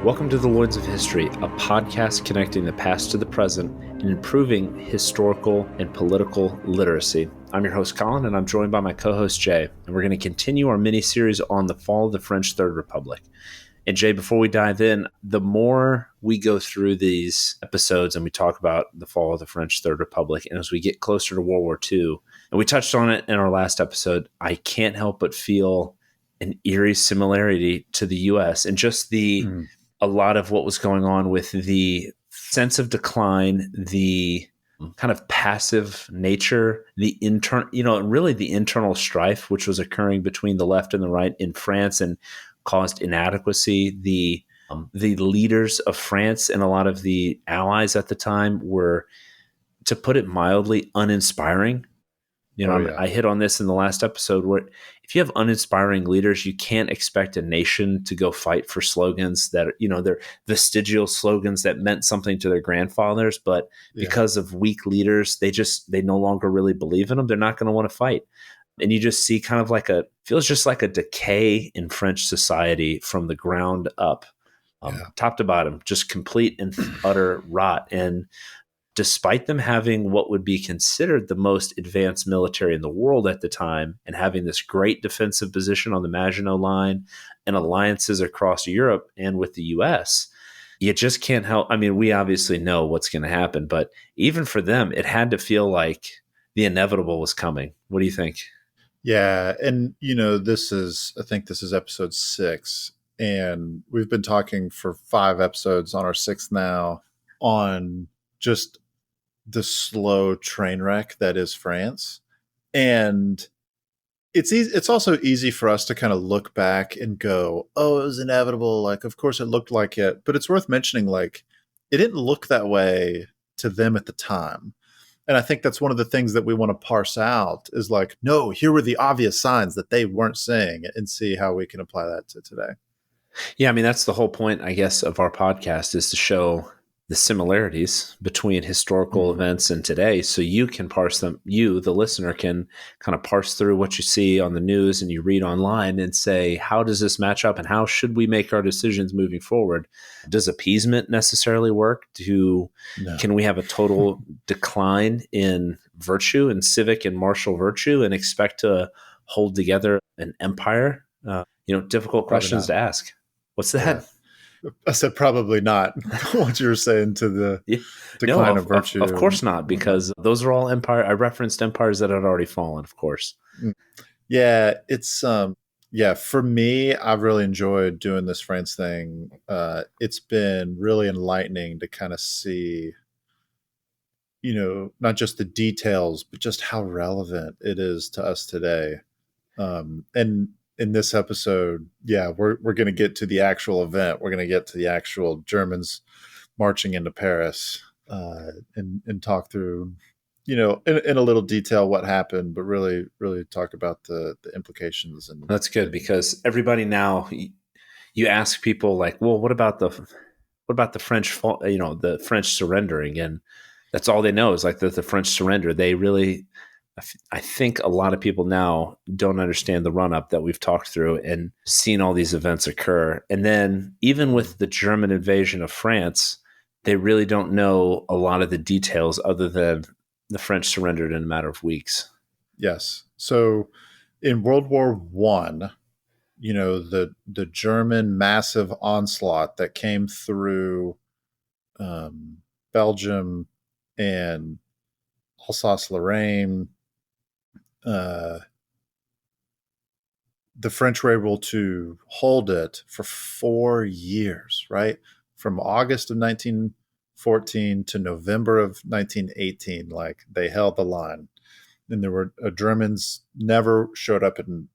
Welcome to the Loins of History, a podcast connecting the past to the present and improving historical and political literacy. I'm your host, Collin, and I'm joined by my co-host, Jay, and we're going to continue our mini-series on the fall of the French Third Republic. And Jay, before we dive in, the more we go through these episodes and we talk about the fall of the French Third Republic, and as we get closer to World War II, and we touched on it in our last episode, I can't help but feel an eerie similarity to the U.S. and just a lot of what was going on with the sense of decline, the kind of passive nature, the really the internal strife which was occurring between the left and the right in France and caused inadequacy. The leaders of France and a lot of the allies at the time were, to put it mildly, uninspiring. I hit on this in the last episode where if you have uninspiring leaders, you can't expect a nation to go fight for slogans that, they're vestigial slogans that meant something to their grandfathers. But because of weak leaders, they no longer really believe in them. They're not going to want to fight. And you just see kind of feels just like a decay in French society from the ground up, top to bottom, just complete and utter rot. And despite them having what would be considered the most advanced military in the world at the time and having this great defensive position on the Maginot Line and alliances across Europe and with the U.S., you just can't help. I mean, we obviously know what's going to happen, but even for them, it had to feel like the inevitable was coming. What do you think? Yeah. And, I think this is episode 6, and we've been talking for 5 episodes on our 6th now on just the slow train wreck that is France. And it's easy. It's also easy for us to kind of look back and go, oh, it was inevitable. Like, of course it looked like it, but it's worth mentioning, like, it didn't look that way to them at the time. And I think that's one of the things that we want to parse out is like, no, here were the obvious signs that they weren't seeing, and see how we can apply that to today. Yeah. I mean, that's the whole point, I guess, of our podcast, is to show the similarities between historical events and today, so you can parse them. You, the listener, can kind of parse through what you see on the news and you read online and say, how does this match up and how should we make our decisions moving forward? Does appeasement necessarily work? Can we have a total decline in virtue and civic and martial virtue and expect to hold together an empire? Difficult questions to ask. What's that? Yeah. I said probably not. What you were saying to the decline of virtue. Of course not, because those are all empire. I referenced empires that had already fallen, of course. Yeah, it's for me, I've really enjoyed doing this France thing. It's been really enlightening to kind of see, not just the details, but just how relevant it is to us today. And in this episode, we're going to get to the actual event. We're going to get to the actual Germans marching into Paris and talk through, in a little detail what happened, but really, really talk about the implications. And that's good, because everybody now, you ask people like, well, what about the French, the French surrendering? And that's all they know is like the French surrender. They really, I think a lot of people now don't understand the run-up that we've talked through and seen all these events occur. And then even with the German invasion of France, they really don't know a lot of the details other than the French surrendered in a matter of weeks. Yes. So in World War I, the German massive onslaught that came through Belgium and Alsace-Lorraine, the French were able to hold it for 4 years, right? From August of 1914 to November of 1918, like, they held the line. And there were Germans never showed up in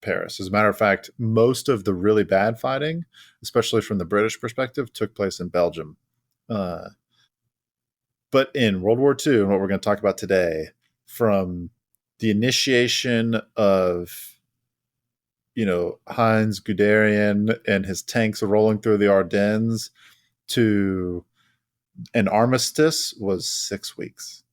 Paris. As a matter of fact, most of the really bad fighting, especially from the British perspective, took place in Belgium. But in World War II, and what we're going to talk about today, from the initiation of, Heinz Guderian and his tanks rolling through the Ardennes to an armistice, was 6 weeks.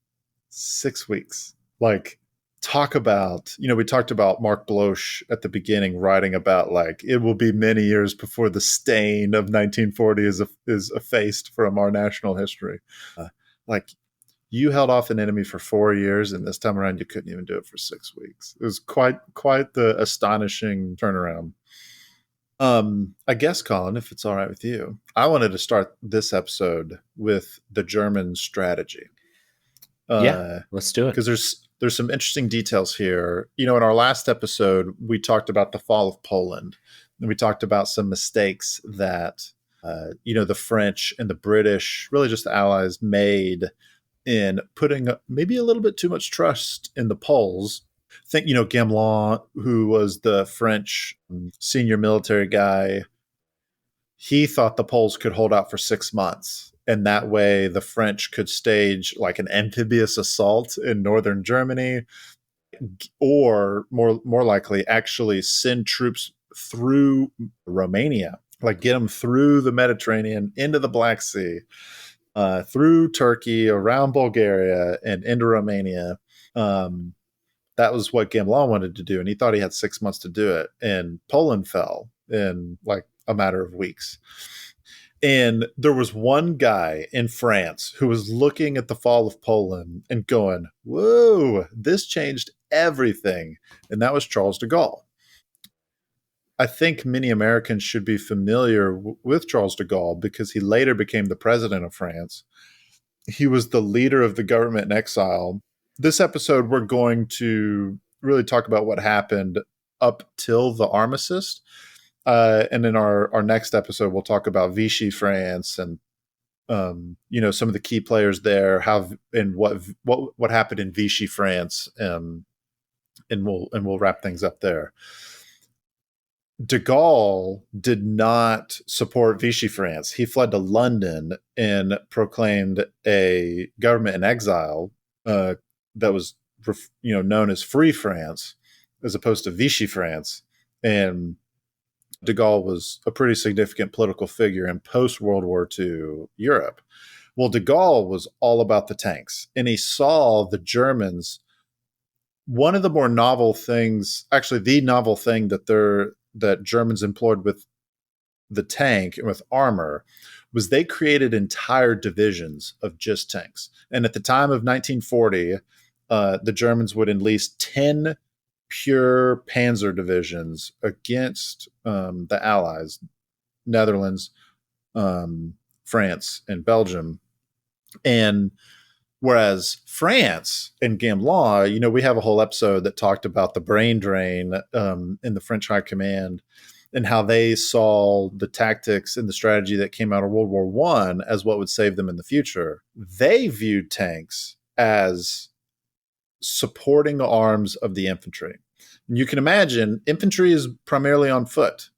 6 weeks. Like, talk about, we talked about Mark Bloch at the beginning, writing about like it will be many years before the stain of 1940 is effaced from our national history. Like you held off an enemy for 4 years, and this time around you couldn't even do it for 6 weeks. It was quite the astonishing turnaround. I guess, Colin, if it's all right with you, I wanted to start this episode with the German strategy. Let's do it. Because there's some interesting details here. In our last episode, we talked about the fall of Poland, and we talked about some mistakes that the French and the British, really just the Allies, made in putting maybe a little bit too much trust in the Poles. Think, Gamelin, who was the French senior military guy, he thought the Poles could hold out for 6 months. And that way the French could stage like an amphibious assault in northern Germany, or more likely actually send troops through Romania, like get them through the Mediterranean into the Black Sea, through Turkey, around Bulgaria, and into Romania. That was what Gamelin wanted to do, and he thought he had 6 months to do it. And Poland fell in like a matter of weeks. And there was one guy in France who was looking at the fall of Poland and going, whoa, this changed everything. And that was Charles de Gaulle. I think many Americans should be familiar with Charles de Gaulle because he later became the president of France. He was the leader of the government in exile. This episode, we're going to really talk about what happened up till the armistice. And in our next episode, we'll talk about Vichy France and some of the key players there, how and what happened in Vichy France, and we'll wrap things up there. De Gaulle did not support Vichy France. He fled to London and proclaimed a government in exile that was known as Free France, as opposed to Vichy France. And de Gaulle was a pretty significant political figure in post-World War II Europe. Well, de Gaulle was all about the tanks, and he saw the Germans. One of the more novel things, actually the novel thing that Germans employed with the tank and with armor, was they created entire divisions of just tanks. And at the time of 1940, the Germans would enlist 10 pure panzer divisions against the Allies, Netherlands, France, and Belgium. And whereas France and Gamelin, we have a whole episode that talked about the brain drain in the French High Command and how they saw the tactics and the strategy that came out of World War I as what would save them in the future. They viewed tanks as supporting arms of the infantry. And you can imagine infantry is primarily on foot.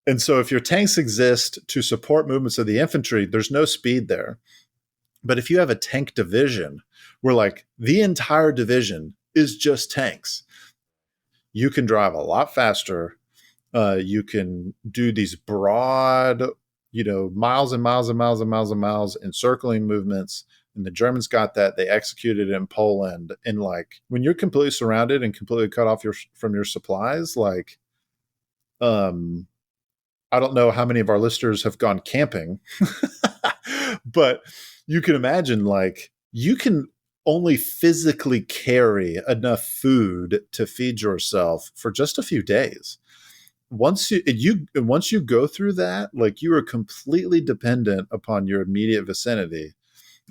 And so if your tanks exist to support movements of the infantry, there's no speed there. But if you have a tank division where like the entire division is just tanks, you can drive a lot faster. You can do these broad, miles and miles and miles and miles and miles encircling movements. And the Germans got that. They executed it in Poland. And like when you're completely surrounded and completely cut off from your supplies, like, I don't know how many of our listeners have gone camping, but you can imagine like you can only physically carry enough food to feed yourself for just a few days. Once you go through that, like you are completely dependent upon your immediate vicinity.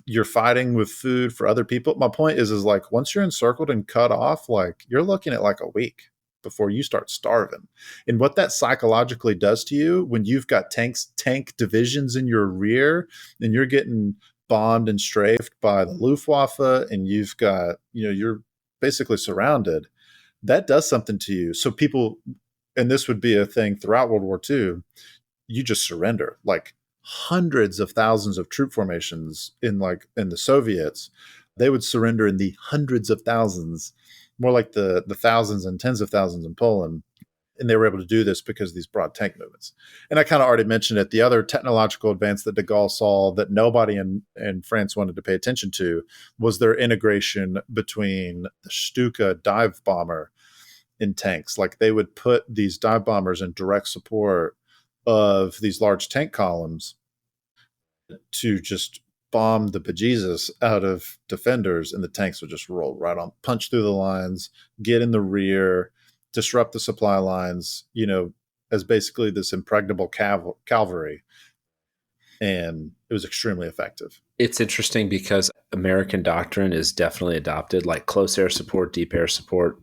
You're fighting with food for other people. My point is like once you're encircled and cut off, like you're looking at like a week before you start starving. And what that psychologically does to you when you've got tank divisions in your rear and you're getting bombed and strafed by the Luftwaffe and you've got, you're basically surrounded, that does something to you. So people, and this would be a thing throughout World War II, you just surrender. Like hundreds of thousands of troop formations in the Soviets, they would surrender in the hundreds of thousands, more like the thousands and tens of thousands in Poland. And they were able to do this because of these broad tank movements. And I kind of already mentioned it. The other technological advance that de Gaulle saw that nobody in France wanted to pay attention to was their integration between the Stuka dive bomber in tanks. Like they would put these dive bombers in direct support of these large tank columns to just bomb the bejesus out of defenders, and the tanks would just roll right on, punch through the lines, get in the rear, disrupt the supply lines, as basically this impregnable cavalry. And it was extremely effective. It's interesting because American doctrine is definitely adopted, like close air support, deep air support,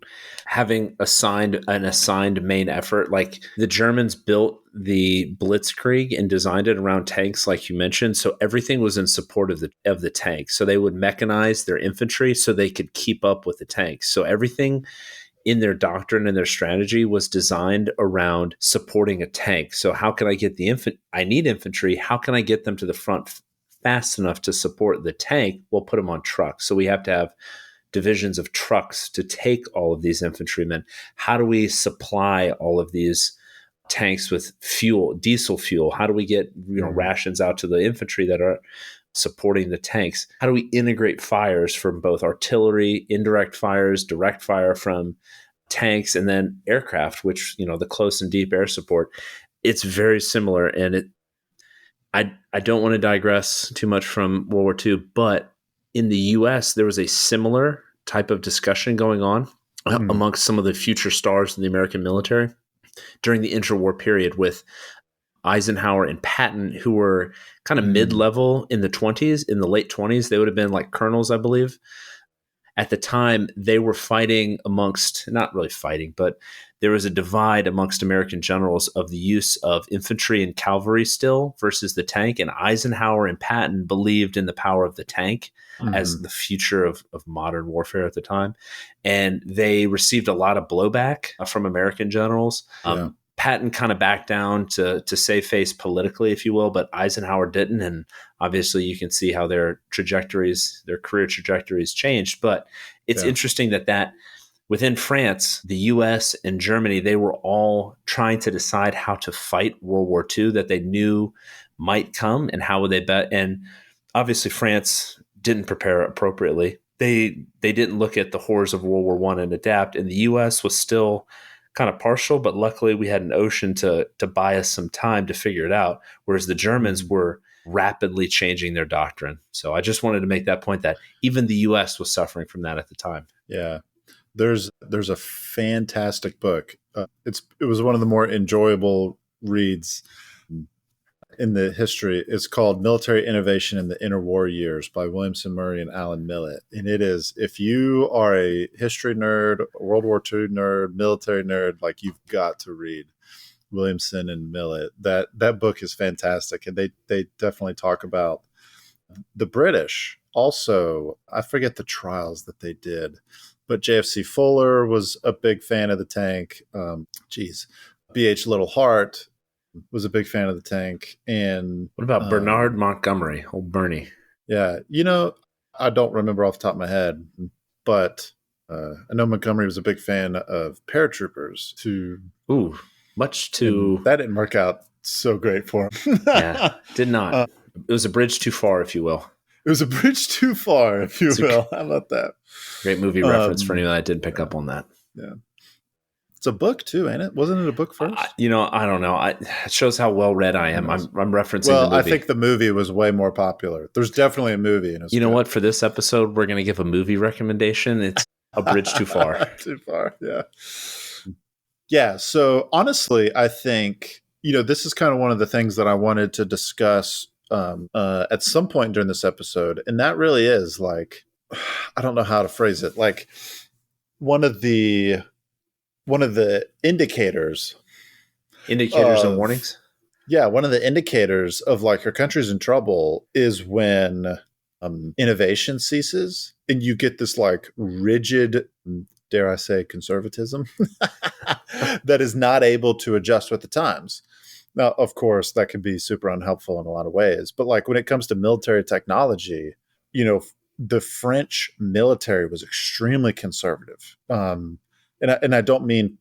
having an assigned main effort. Like the Germans built the Blitzkrieg and designed it around tanks, like you mentioned. So everything was in support of the tank. So they would mechanize their infantry so they could keep up with the tanks. So everything in their doctrine and their strategy was designed around supporting a tank. So how can I get I need infantry. How can I get them to the front fast enough to support the tank? We'll put them on trucks. So we have to have divisions of trucks to take all of these infantrymen. How do we supply all of these tanks with fuel, diesel fuel? How do we get rations out to the infantry that are supporting the tanks? How do we integrate fires from both artillery, indirect fires, direct fire from tanks, and then aircraft, which, the close and deep air support? It's very similar. And I don't want to digress too much from World War II, but in the US, there was a similar type of discussion going on amongst some of the future stars of the American military during the interwar period with Eisenhower and Patton, who were kind of mid-level in the 20s, in the late 20s. They would have been like colonels, I believe. At the time, they were fighting not really fighting, but there was a divide amongst American generals of the use of infantry and cavalry still versus the tank. And Eisenhower and Patton believed in the power of the tank as the future of modern warfare at the time. And they received a lot of blowback from American generals. Yeah. Patton kind of backed down to save face politically, if you will, but Eisenhower didn't. And obviously you can see how their career trajectories changed. But it's interesting that within France, the US and Germany, they were all trying to decide how to fight World War II that they knew might come, and how would they bet. And obviously France didn't prepare appropriately. They didn't look at the horrors of World War I and adapt. And the US was still kind of partial, but luckily we had an ocean to buy us some time to figure it out, whereas the Germans were rapidly changing their doctrine. So I just wanted to make that point that even the US was suffering from that at the time. Yeah. There's a fantastic book. It was one of the more enjoyable reads in the history. It's called Military Innovation in the Interwar Years by Williamson Murray and Alan Millett. And it is, if you are a history nerd, World War II nerd, military nerd, like, you've got to read Williamson and Millett. That book is fantastic. And they definitely talk about the British. Also, I forget the trials that they did, but JFC Fuller was a big fan of the tank. B.H. Little Hart was a big fan of the tank. And what about Bernard Montgomery, old Bernie? Yeah, I don't remember off the top of my head, but I know Montgomery was a big fan of paratroopers. That didn't work out so great for him. Yeah, did not. It was a bridge too far, if you will. It was a bridge too far, if you will. How about that? Great movie reference for anyone that didn't pick up on that. Yeah. It's a book too, ain't it? Wasn't it a book first? I don't know. It shows how well read I am. I'm referencing the movie. I think the movie was way more popular. There's definitely a movie. And you know what? For this episode, we're going to give a movie recommendation. It's A Bridge Too Far. Too far, yeah. Yeah, so honestly, I think, this is kind of one of the things that I wanted to discuss at some point during this episode. And that really is like, I don't know how to phrase it. Like one of the indicators and warnings. Yeah. One of the indicators of like our country's in trouble is when innovation ceases and you get this like rigid, dare I say, conservatism that is not able to adjust with the times. Now, of course, that can be super unhelpful in a lot of ways. But like when it comes to military technology, the French military was extremely conservative. and I don't mean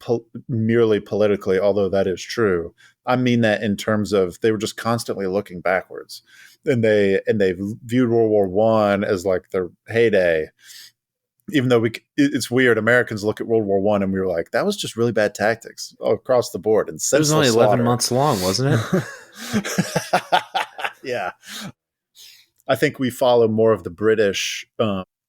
merely politically, although that is true. I mean that in terms of they were just constantly looking backwards, and they viewed World War One as like their heyday. Even though it's weird, Americans look at World War One and we were like, that was just really bad tactics across the board and It was only senseless 11 slaughter. months long, wasn't it? Yeah, I think we follow more of the British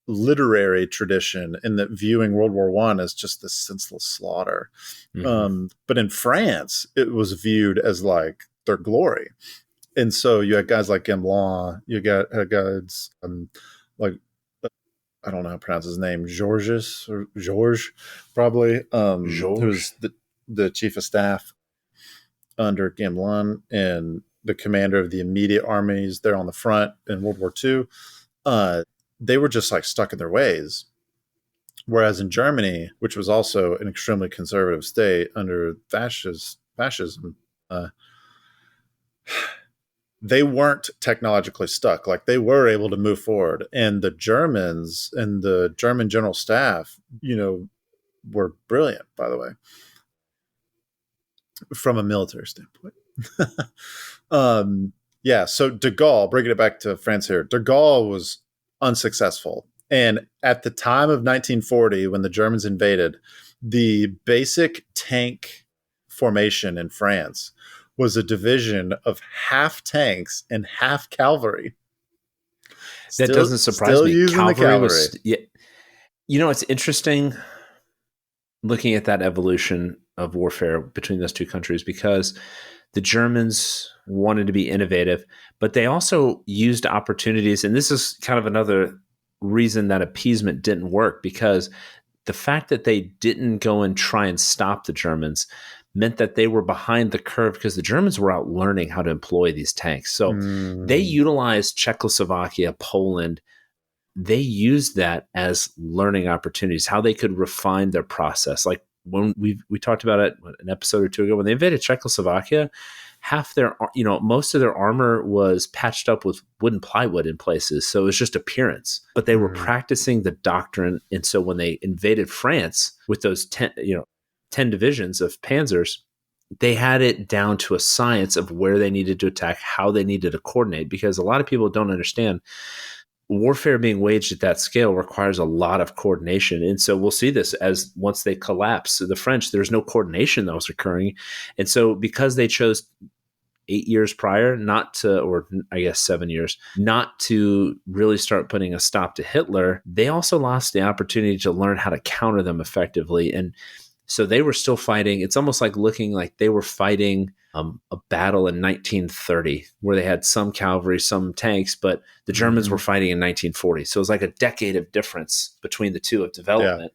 literary tradition in that viewing World War One as just this senseless slaughter. But in France, it was viewed as like their glory. And so you had guys like Gamelin, you got guys like, I don't know how to pronounce his name, Georges, probably, Georges. who's the chief of staff under Gamelin and the commander of the immediate armies there on the front in World War II. They were just like stuck in their ways. Whereas in Germany, which was also an extremely conservative state under fascism, they weren't technologically stuck. Like they were able to move forward. And the Germans and the German general staff, were brilliant, by the way, from a military standpoint. Yeah. So de Gaulle, bringing it back to France here, de Gaulle was unsuccessful. And at the time of 1940, when the Germans invaded, the basic tank formation in France was a division of half tanks and half cavalry. That doesn't surprise me. Using Cavalry the cavalry. was, yeah. It's interesting looking at that evolution of warfare between those two countries, because the Germans wanted to be innovative, but they also used opportunities. And this is kind of another reason that appeasement didn't work, because the fact that they didn't go and try and stop the Germans meant that they were behind the curve, because the Germans were out learning how to employ these tanks. So they utilized Czechoslovakia, Poland. They used that as learning opportunities, how they could refine their process. Like when we talked about it an episode or two ago, when they invaded Czechoslovakia, most of their armor was patched up with wooden plywood in places. So it was just appearance, but they were practicing the doctrine. And so when they invaded France with those 10 divisions of panzers, they had it down to a science of where they needed to attack, how they needed to coordinate, because a lot of people don't understand warfare being waged at that scale requires a lot of coordination. And so we'll see this as once they collapse the French, there's no coordination that was occurring. And so because they chose 8 years prior or I guess 7 years, not to really start putting a stop to Hitler, they also lost the opportunity to learn how to counter them effectively. And so they were still fighting. It's almost like looking like they were fighting a battle in 1930 where they had some cavalry, some tanks, but the Germans were fighting in 1940. So it was like a decade of difference between the two of development.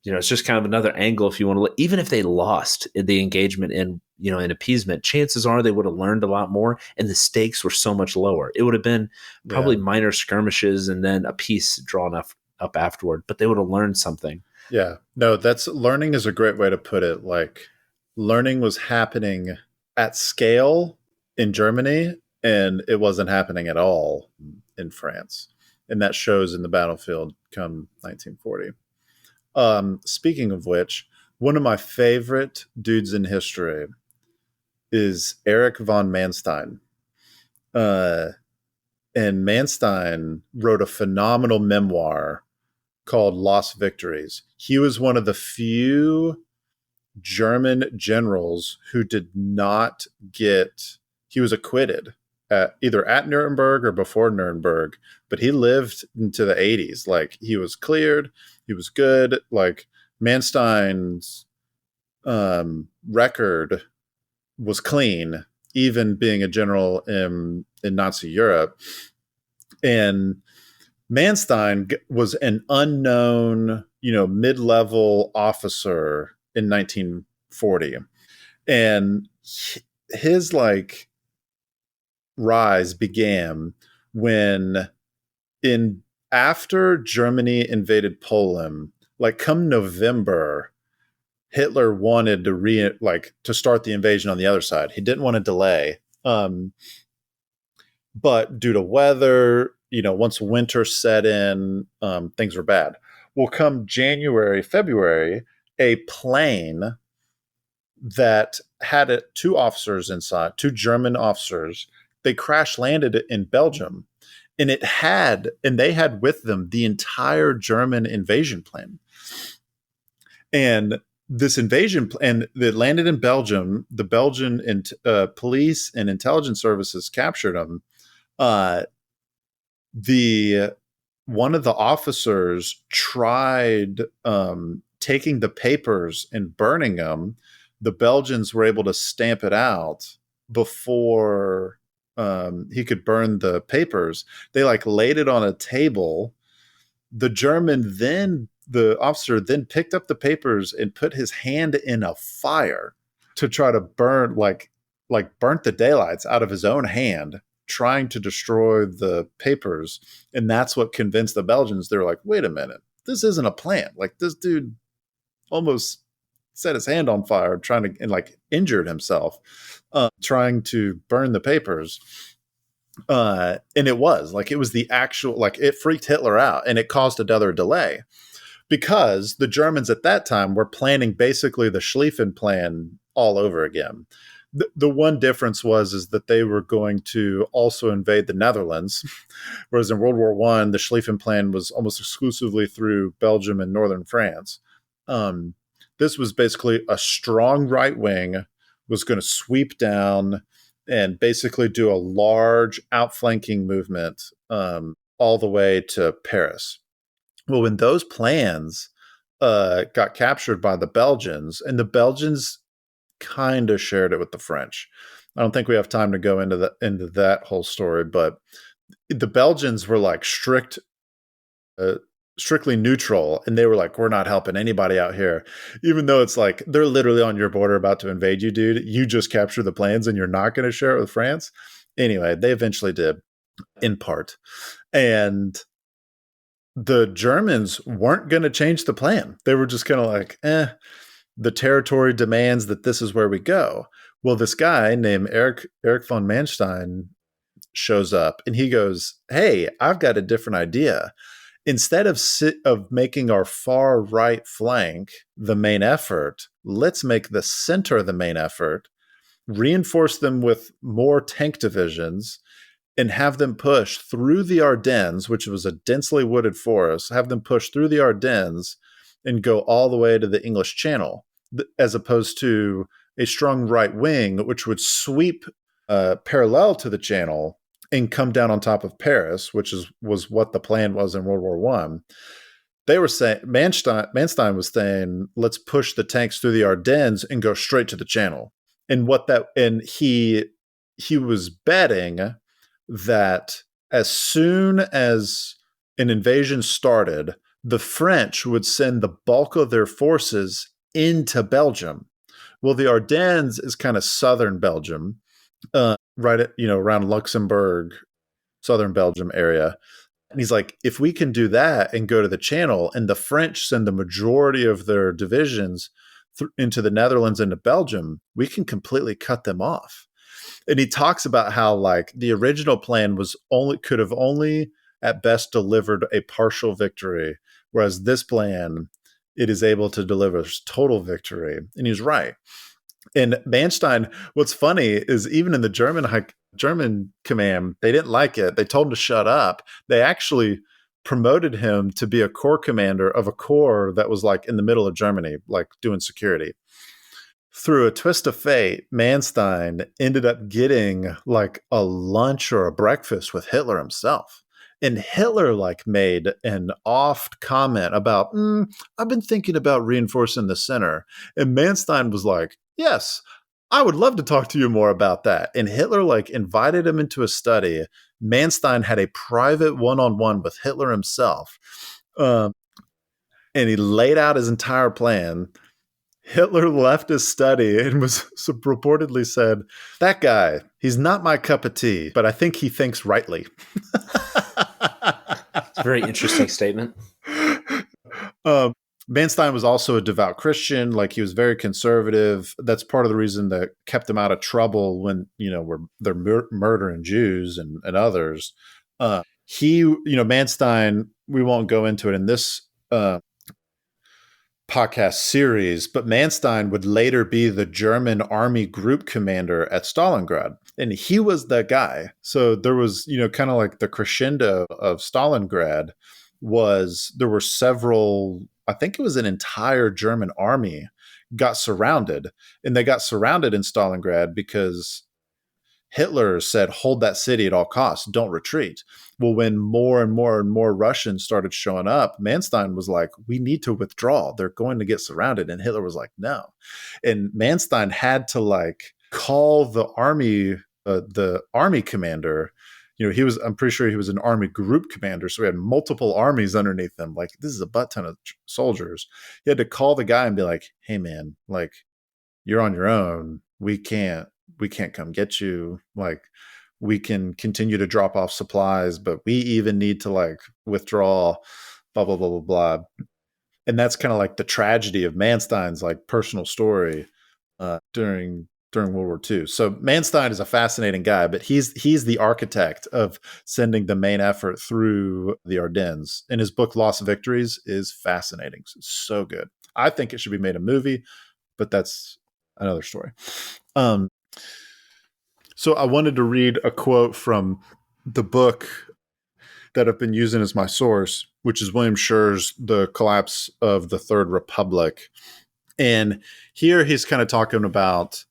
Yeah. It's just kind of another angle if you want to look. Even if they lost in the engagement in appeasement, chances are they would have learned a lot more, and the stakes were so much lower. It would have been probably minor skirmishes and then a peace drawn up afterward, but they would have learned something. Yeah. No, learning is a great way to put it. Like learning was happening at scale in Germany, and it wasn't happening at all in France. And that shows in the battlefield come 1940. Speaking of which, one of my favorite dudes in history is Erich von Manstein. And Manstein wrote a phenomenal memoir called Lost Victories. He was one of the few German generals who did not he was acquitted either at Nuremberg or before Nuremberg, but he lived into the 80s. Like he was cleared, he was good. Like Manstein's record was clean, even being a general in Nazi Europe. And Manstein was an unknown, mid-level officer in 1940. And his rise began when after Germany invaded Poland, come November, Hitler wanted to start the invasion on the other side. He didn't want to delay. But due to weather, once winter set in, things were bad. Well, come January, February, a plane that had two officers inside, two German officers. They crash landed in Belgium, and they had with them the entire German invasion plan. And this invasion plan that landed in Belgium, the Belgian police and intelligence services captured them. The one of the officers tried taking the papers and burning them. The Belgians were able to stamp it out before he could burn the papers. They like laid it on a table. The officer then picked up the papers and put his hand in a fire to try to burnt the daylights out of his own hand, trying to destroy the papers. And that's what convinced the Belgians. They're like, wait a minute, this isn't a plant. Like, this dude almost set his hand on fire and injured himself trying to burn the papers. And it was the actual, it freaked Hitler out, and it caused another delay because the Germans at that time were planning basically the Schlieffen plan all over again. The one difference is that they were going to also invade the Netherlands, whereas in World War I, the Schlieffen plan was almost exclusively through Belgium and northern France. This was basically a strong right wing was going to sweep down and basically do a large outflanking movement all the way to Paris. Well, when those plans got captured by the Belgians, and the Belgians kind of shared it with the French. I don't think we have time to go into that whole story, but the Belgians were like strictly neutral, and they were like, we're not helping anybody out here, even though it's like they're literally on your border about to invade you, dude. You just capture the plans and you're not going to share it with France. Anyway, they eventually did, in part. And the Germans weren't going to change the plan. They were just kind of like, the territory demands that this is where we go. Well, this guy named Erich von Manstein shows up, and he goes, hey, I've got a different idea. Instead of making our far right flank the main effort, let's make the center the main effort, reinforce them with more tank divisions, and have them push through the Ardennes, which was a densely wooded forest, have them push through the Ardennes and go all the way to the English Channel, as opposed to a strong right wing, which would sweep parallel to the Channel and come down on top of Paris, which was what the plan was in World War I. They were saying, Manstein was saying, let's push the tanks through the Ardennes and go straight to the Channel. And he was betting that as soon as an invasion started, the French would send the bulk of their forces into Belgium. Well, the Ardennes is kind of southern Belgium, right at, around Luxembourg, southern Belgium area. And he's like, if we can do that and go to the Channel, and the French send the majority of their divisions into the Netherlands and to Belgium, we can completely cut them off. And he talks about how the original plan could have only at best delivered a partial victory, whereas this plan, it is able to deliver total victory. And he's right. And Manstein, what's funny is even in the German command, they didn't like it. They told him to shut up. They actually promoted him to be a corps commander of a corps that was in the middle of Germany, doing security. Through a twist of fate, Manstein ended up getting a lunch or a breakfast with Hitler himself. And Hitler made an oft comment about, I've been thinking about reinforcing the center. And Manstein was like, yes, I would love to talk to you more about that. And Hitler invited him into a study. Manstein had a private one-on-one with Hitler himself. And he laid out his entire plan. Hitler left his study and was reportedly said, that guy, he's not my cup of tea, but I think he thinks rightly. It's a very interesting statement. Manstein was also a devout Christian. He was very conservative. That's part of the reason that kept him out of trouble when, they're murdering Jews and others. Manstein, we won't go into it in this podcast series, but Manstein would later be the German army group commander at Stalingrad. And he was that guy. So there was, kind of like the crescendo of Stalingrad was there were several, I think it was an entire German army got surrounded. And they got surrounded in Stalingrad because Hitler said, hold that city at all costs, don't retreat. Well, when more and more and more Russians started showing up, Manstein was like, we need to withdraw. They're going to get surrounded. And Hitler was like, no. And Manstein had to call the army commander. I'm pretty sure he was an army group commander. So he had multiple armies underneath him. Like, this is a butt ton of soldiers. He had to call the guy and be like, hey man, you're on your own. We can't come get you. We can continue to drop off supplies, but we even need to withdraw, blah, blah, blah, blah, blah. And that's kind of like the tragedy of Manstein's personal story during World War II. So Manstein is a fascinating guy, but he's the architect of sending the main effort through the Ardennes. And his book, Lost Victories, is fascinating. It's so good. I think it should be made a movie, but that's another story. So I wanted to read a quote from the book that I've been using as my source, which is William Scher's The Collapse of the Third Republic. And here he's kind of talking about,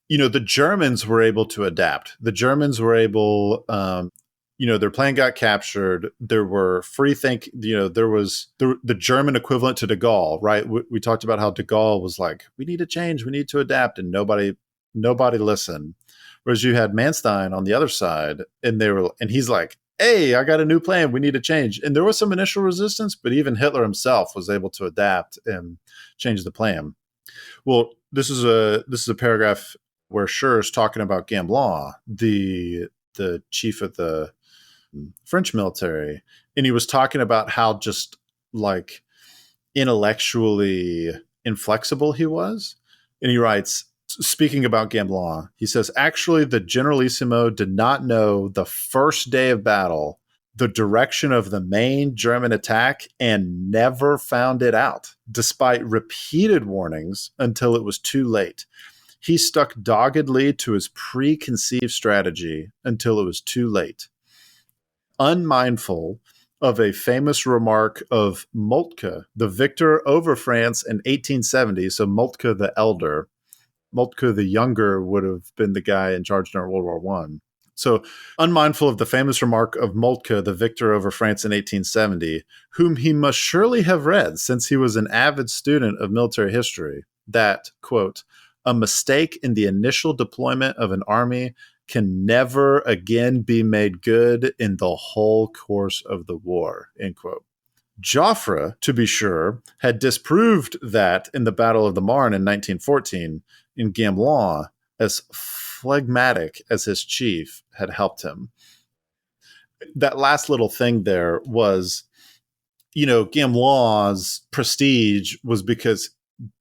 the Germans were able to adapt. The Germans were able, their plane got captured. There were there was the German equivalent to de Gaulle, right? We talked about how de Gaulle was like, we need to change, we need to adapt, and nobody listened. Whereas you had Manstein on the other side, and he's like, hey, I got a new plan, we need to change. And there was some initial resistance, but even Hitler himself was able to adapt and change the plan. Well, this is a paragraph where Scher is talking about Gamblin, the chief of the French military, and he was talking about how just intellectually inflexible he was. And he writes, speaking about Gamblin, he says, actually, the Generalissimo did not know the first day of battle the direction of the main German attack and never found it out, despite repeated warnings until it was too late. He stuck doggedly to his preconceived strategy until it was too late. Unmindful of a famous remark of Moltke, the victor over France in 1870, so Moltke the elder, Moltke the younger would have been the guy in charge during World War I. So, unmindful of the famous remark of Moltke, the victor over France in 1870, whom he must surely have read since he was an avid student of military history, that, quote, a mistake in the initial deployment of an army can never again be made good in the whole course of the war, end quote. Joffre, to be sure, had disproved that in the Battle of the Marne in 1914, in Gamblin, as phlegmatic as his chief, had helped him. That last little thing there was, Gamblin's prestige was because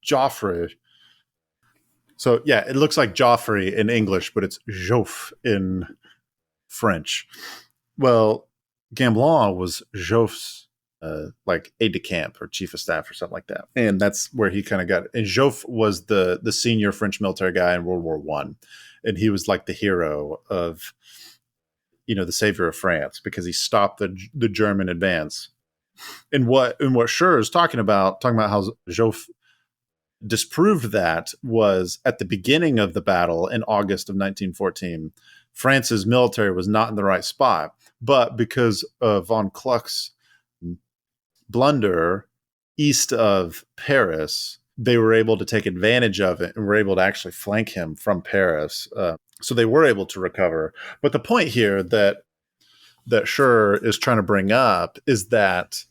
Joffre. So, yeah, it looks like Joffrey in English, but it's Joffre in French. Well, Gamblin was Joffre's aide de camp or chief of staff or something like that. And that's where he kind of got it. And Joffre was the senior French military guy in World War I. And he was like the hero of, the savior of France because he stopped the German advance. And what Scher is talking about how Joffre disproved that was at the beginning of the battle in August of 1914. France's military was not in the right spot, but because of von Kluck's blunder east of Paris, they were able to take advantage of it and were able to actually flank him from Paris. So they were able to recover. But the point here that Scher is trying to bring up is that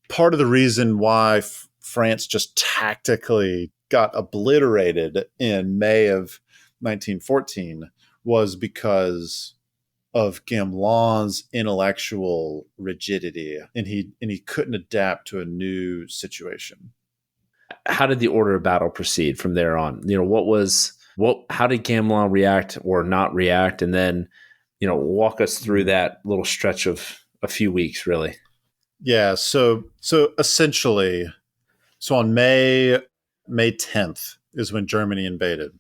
part of the reason why France just tactically got obliterated in May of 1914 was because of Gamblin's intellectual rigidity, and he couldn't adapt to a new situation. How did the order of battle proceed from there on? How did Gamblin react or not react? And then, walk us through that little stretch of a few weeks, really. Yeah. So essentially, So on May 10th is when Germany invaded.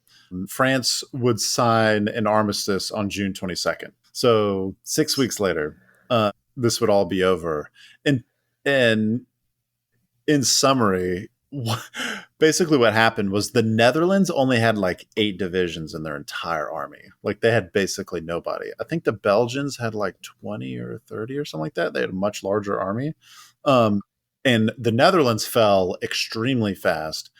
France would sign an armistice on June 22nd. So 6 weeks later, this would all be over. And in summary, basically what happened was the Netherlands only had like 8 divisions in their entire army. Like they had basically nobody. I think the Belgians had like 20 or 30 or something like that. They had a much larger army. And the Netherlands fell extremely fast.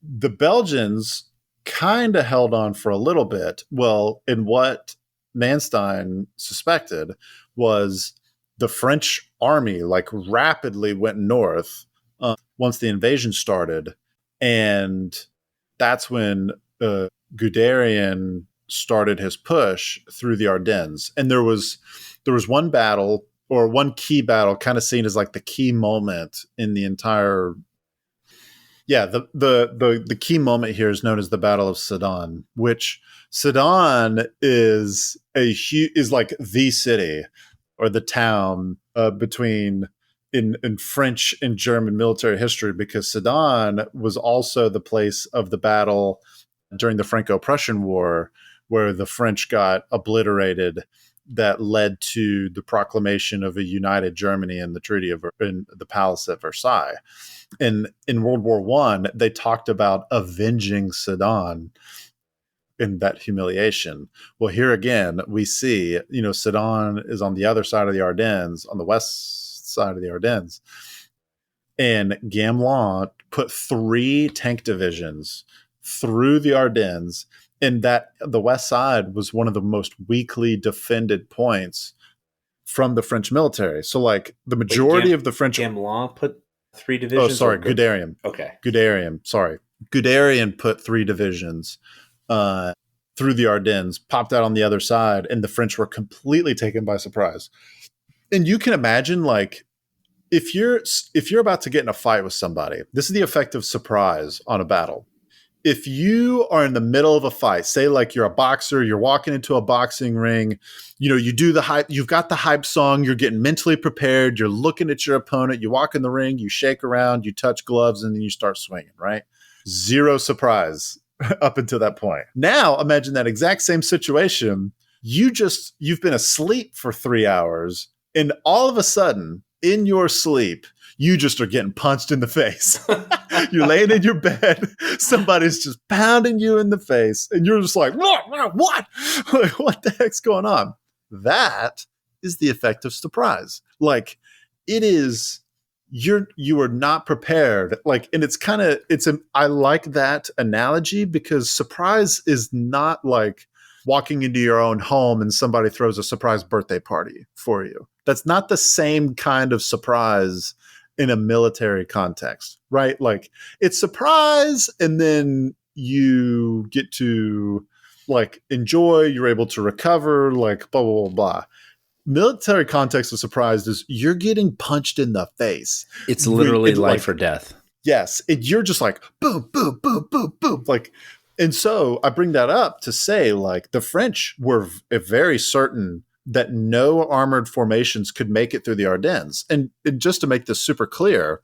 The Belgians kind of held on for a little bit. Well, in what Manstein suspected was the French army like rapidly went north once the invasion started, and that's when Guderian started his push through the Ardennes. And there was one battle, or one key battle, kind of seen as like the key moment in the entire. Yeah, the key moment here is known as the Battle of Sedan, which Sedan is like the city or the town between in French and German military history, because Sedan was also the place of the battle during the Franco-Prussian War, where the French got obliterated, that led to the proclamation of a united Germany and the in the Palace at Versailles. And in World War I, they talked about avenging Sedan in that humiliation. Well, here again, we see, Sedan is on the other side of the Ardennes, on the west side of the Ardennes. And Gamelin put 3 tank divisions through the Ardennes, and that the west side was one of the most weakly defended points from the French military. So like the majority of the French... Gamelin put 3 divisions? Oh, sorry, Guderian. Okay. Guderian put 3 divisions through the Ardennes, popped out on the other side, and the French were completely taken by surprise. And you can imagine, like, if you're about to get in a fight with somebody, this is the effect of surprise on a battle. If you are in the middle of a fight, say like you're a boxer, you're walking into a boxing ring, you do the hype, you've got the hype song, you're getting mentally prepared, you're looking at your opponent, you walk in the ring, you shake around, you touch gloves, and then you start swinging, right? Zero surprise up until that point. Now imagine that exact same situation. You've been asleep for 3 hours, and all of a sudden in your sleep, you just are getting punched in the face. You're laying in your bed. Somebody's just pounding you in the face. And you're just like, what? Like, what the heck's going on? That is the effect of surprise. Like, it is, you are not prepared. Like, and I like that analogy, because surprise is not like walking into your own home and somebody throws a surprise birthday party for you. That's not the same kind of surprise in a military context, right? Like, it's surprise, and then you get to like enjoy, you're able to recover, like blah, blah, blah, blah. Military context of surprise is you're getting punched in the face. It's literally life or death. Yes. You're just like, boom, boom, boom, boom, boom. Like, and so I bring that up to say, like, the French were very certain that no armored formations could make it through the Ardennes. And just to make this super clear,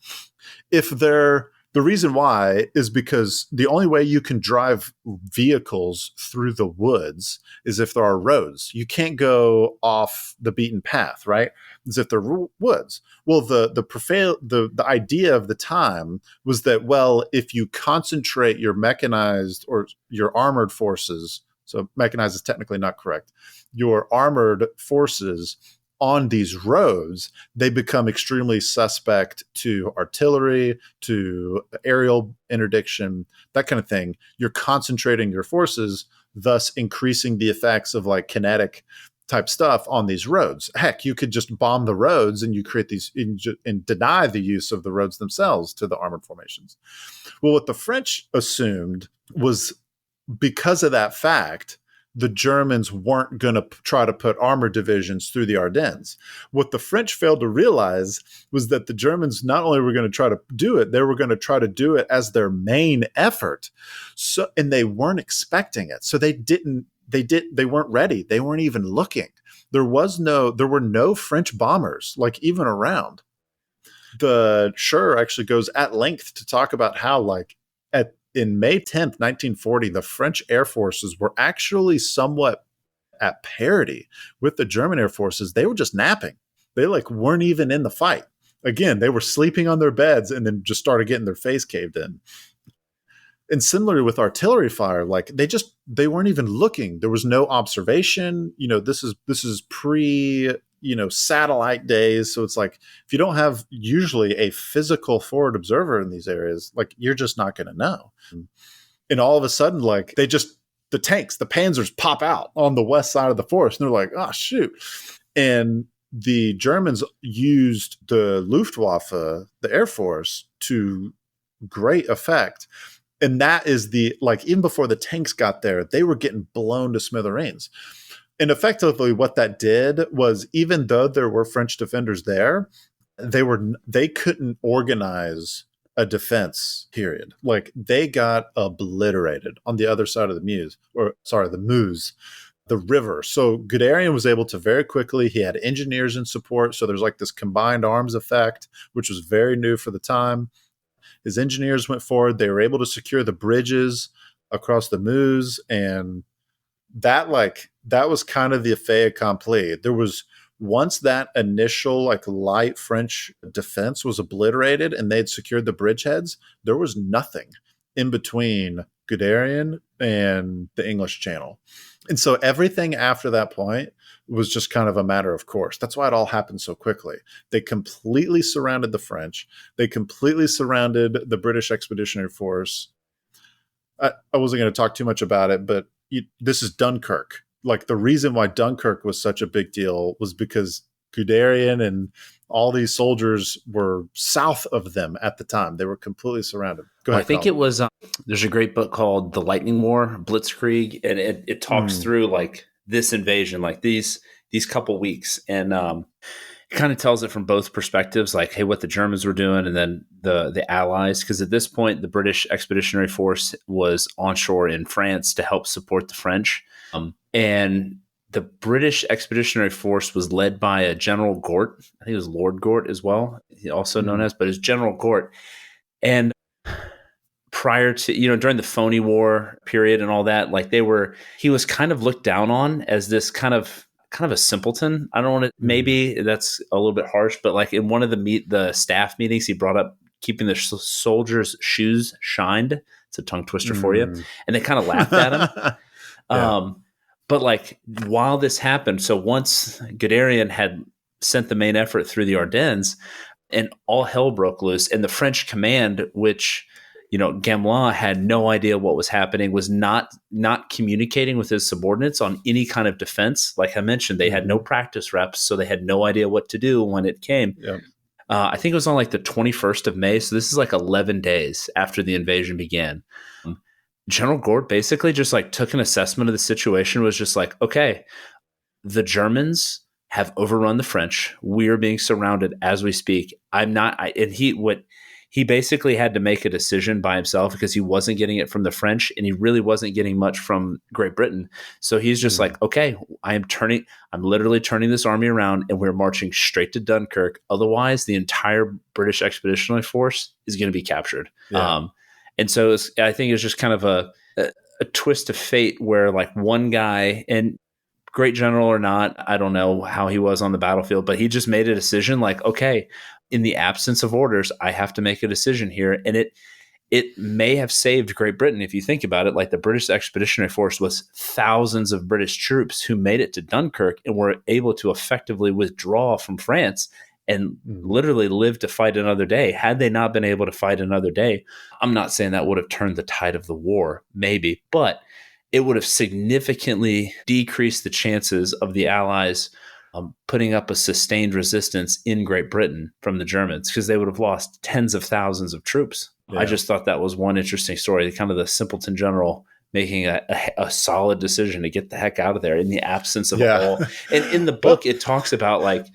the reason why is because the only way you can drive vehicles through the woods is if there are roads. You can't go off the beaten path, right? As if they're woods. Well, the idea of the time was that, well, if you concentrate your mechanized or your armored forces, so mechanized is technically not correct, your armored forces on these roads, they become extremely suspect to artillery, to aerial interdiction, that kind of thing. You're concentrating your forces, thus increasing the effects of like kinetic type stuff on these roads. Heck, you could just bomb the roads and you create these and deny the use of the roads themselves to the armored formations. Well, what the French assumed was, because of that fact, the Germans weren't going to try to put armored divisions through the Ardennes. What the French failed to realize was that the Germans not only were going to try to do it, they were going to try to do it as their main effort. So, and they weren't expecting it. So they weren't ready. They weren't even looking. There were no French bombers, like, even around. The Schur actually goes at length to talk about how, like, in May 10th, 1940, the French air forces were actually somewhat at parity with the German air forces. They were just napping. They like weren't even in the fight. Again, they were sleeping on their beds and then just started getting their face caved in. And similarly with artillery fire, like they weren't even looking. There was no observation. This is pre, satellite days. So it's like, if you don't have usually a physical forward observer in these areas, like you're just not going to know. And all of a sudden, like the tanks, the Panzers pop out on the west side of the forest. And they're like, oh, shoot. And the Germans used the Luftwaffe, the Air Force, to great effect. And that is even before the tanks got there, they were getting blown to smithereens. And effectively what that did was, even though there were French defenders there, they couldn't organize a defense, period. Like, they got obliterated on the other side of the Meuse, the river. So Guderian was able to very quickly, he had engineers in support. So there's like this combined arms effect, which was very new for the time. His engineers went forward. They were able to secure the bridges across the Meuse. And that was kind of the fait accompli. There was, once that initial light French defense was obliterated and they'd secured the bridgeheads, there was nothing in between Guderian and the English Channel. And so everything after that point was just kind of a matter of course. That's why it all happened so quickly. They completely surrounded the French. They completely surrounded the British Expeditionary Force. I wasn't going to talk too much about it, but this is Dunkirk. Like, the reason why Dunkirk was such a big deal was because Guderian and all these soldiers were south of them at the time. They were completely surrounded. Go ahead, I think Colin. it was, there's a great book called The Lightning War, Blitzkrieg, and it talks through like this invasion, like these couple weeks. And it kind of tells it from both perspectives, like, hey, what the Germans were doing, and then the Allies. Because at this point, the British Expeditionary Force was onshore in France to help support the French. And the British Expeditionary Force was led by a General Gort. I think it was Lord Gort as well, also known as, but it's General Gort. And prior to, during the Phoney War period and all that, like he was kind of looked down on as this kind of a simpleton. I don't want to, maybe that's a little bit harsh, but like in one of the staff meetings, he brought up keeping the soldiers' shoes shined. It's a tongue twister for you. And they kind of laughed at him. Yeah. But like, while this happened, so once Guderian had sent the main effort through the Ardennes, and all hell broke loose, and the French command, which, Gamelin had no idea what was happening, was not communicating with his subordinates on any kind of defense. Like I mentioned, they had no practice reps, so they had no idea what to do when it came. Yeah. I think it was on like the 21st of May. So this is like 11 days after the invasion began. General Gort basically just like took an assessment of the situation, was just like, okay, the Germans have overrun the French. We are being surrounded as we speak. He basically had to make a decision by himself, because he wasn't getting it from the French and he really wasn't getting much from Great Britain. So he's just like, okay, I'm literally turning this army around and we're marching straight to Dunkirk. Otherwise, the entire British Expeditionary Force is going to be captured. Yeah. And so I think it's just kind of a twist of fate where like one guy, and great general or not, I don't know how he was on the battlefield, but he just made a decision like, okay, in the absence of orders, I have to make a decision here. And it may have saved Great Britain. If you think about it, like the British Expeditionary Force was thousands of British troops who made it to Dunkirk and were able to effectively withdraw from France and literally live to fight another day. Had they not been able to fight another day, I'm not saying that would have turned the tide of the war, maybe, but it would have significantly decreased the chances of the Allies putting up a sustained resistance in Great Britain from the Germans, because they would have lost tens of thousands of troops. Yeah. I just thought that was one interesting story, kind of the simpleton general making a solid decision to get the heck out of there in the absence of all. And in the book, it talks about like,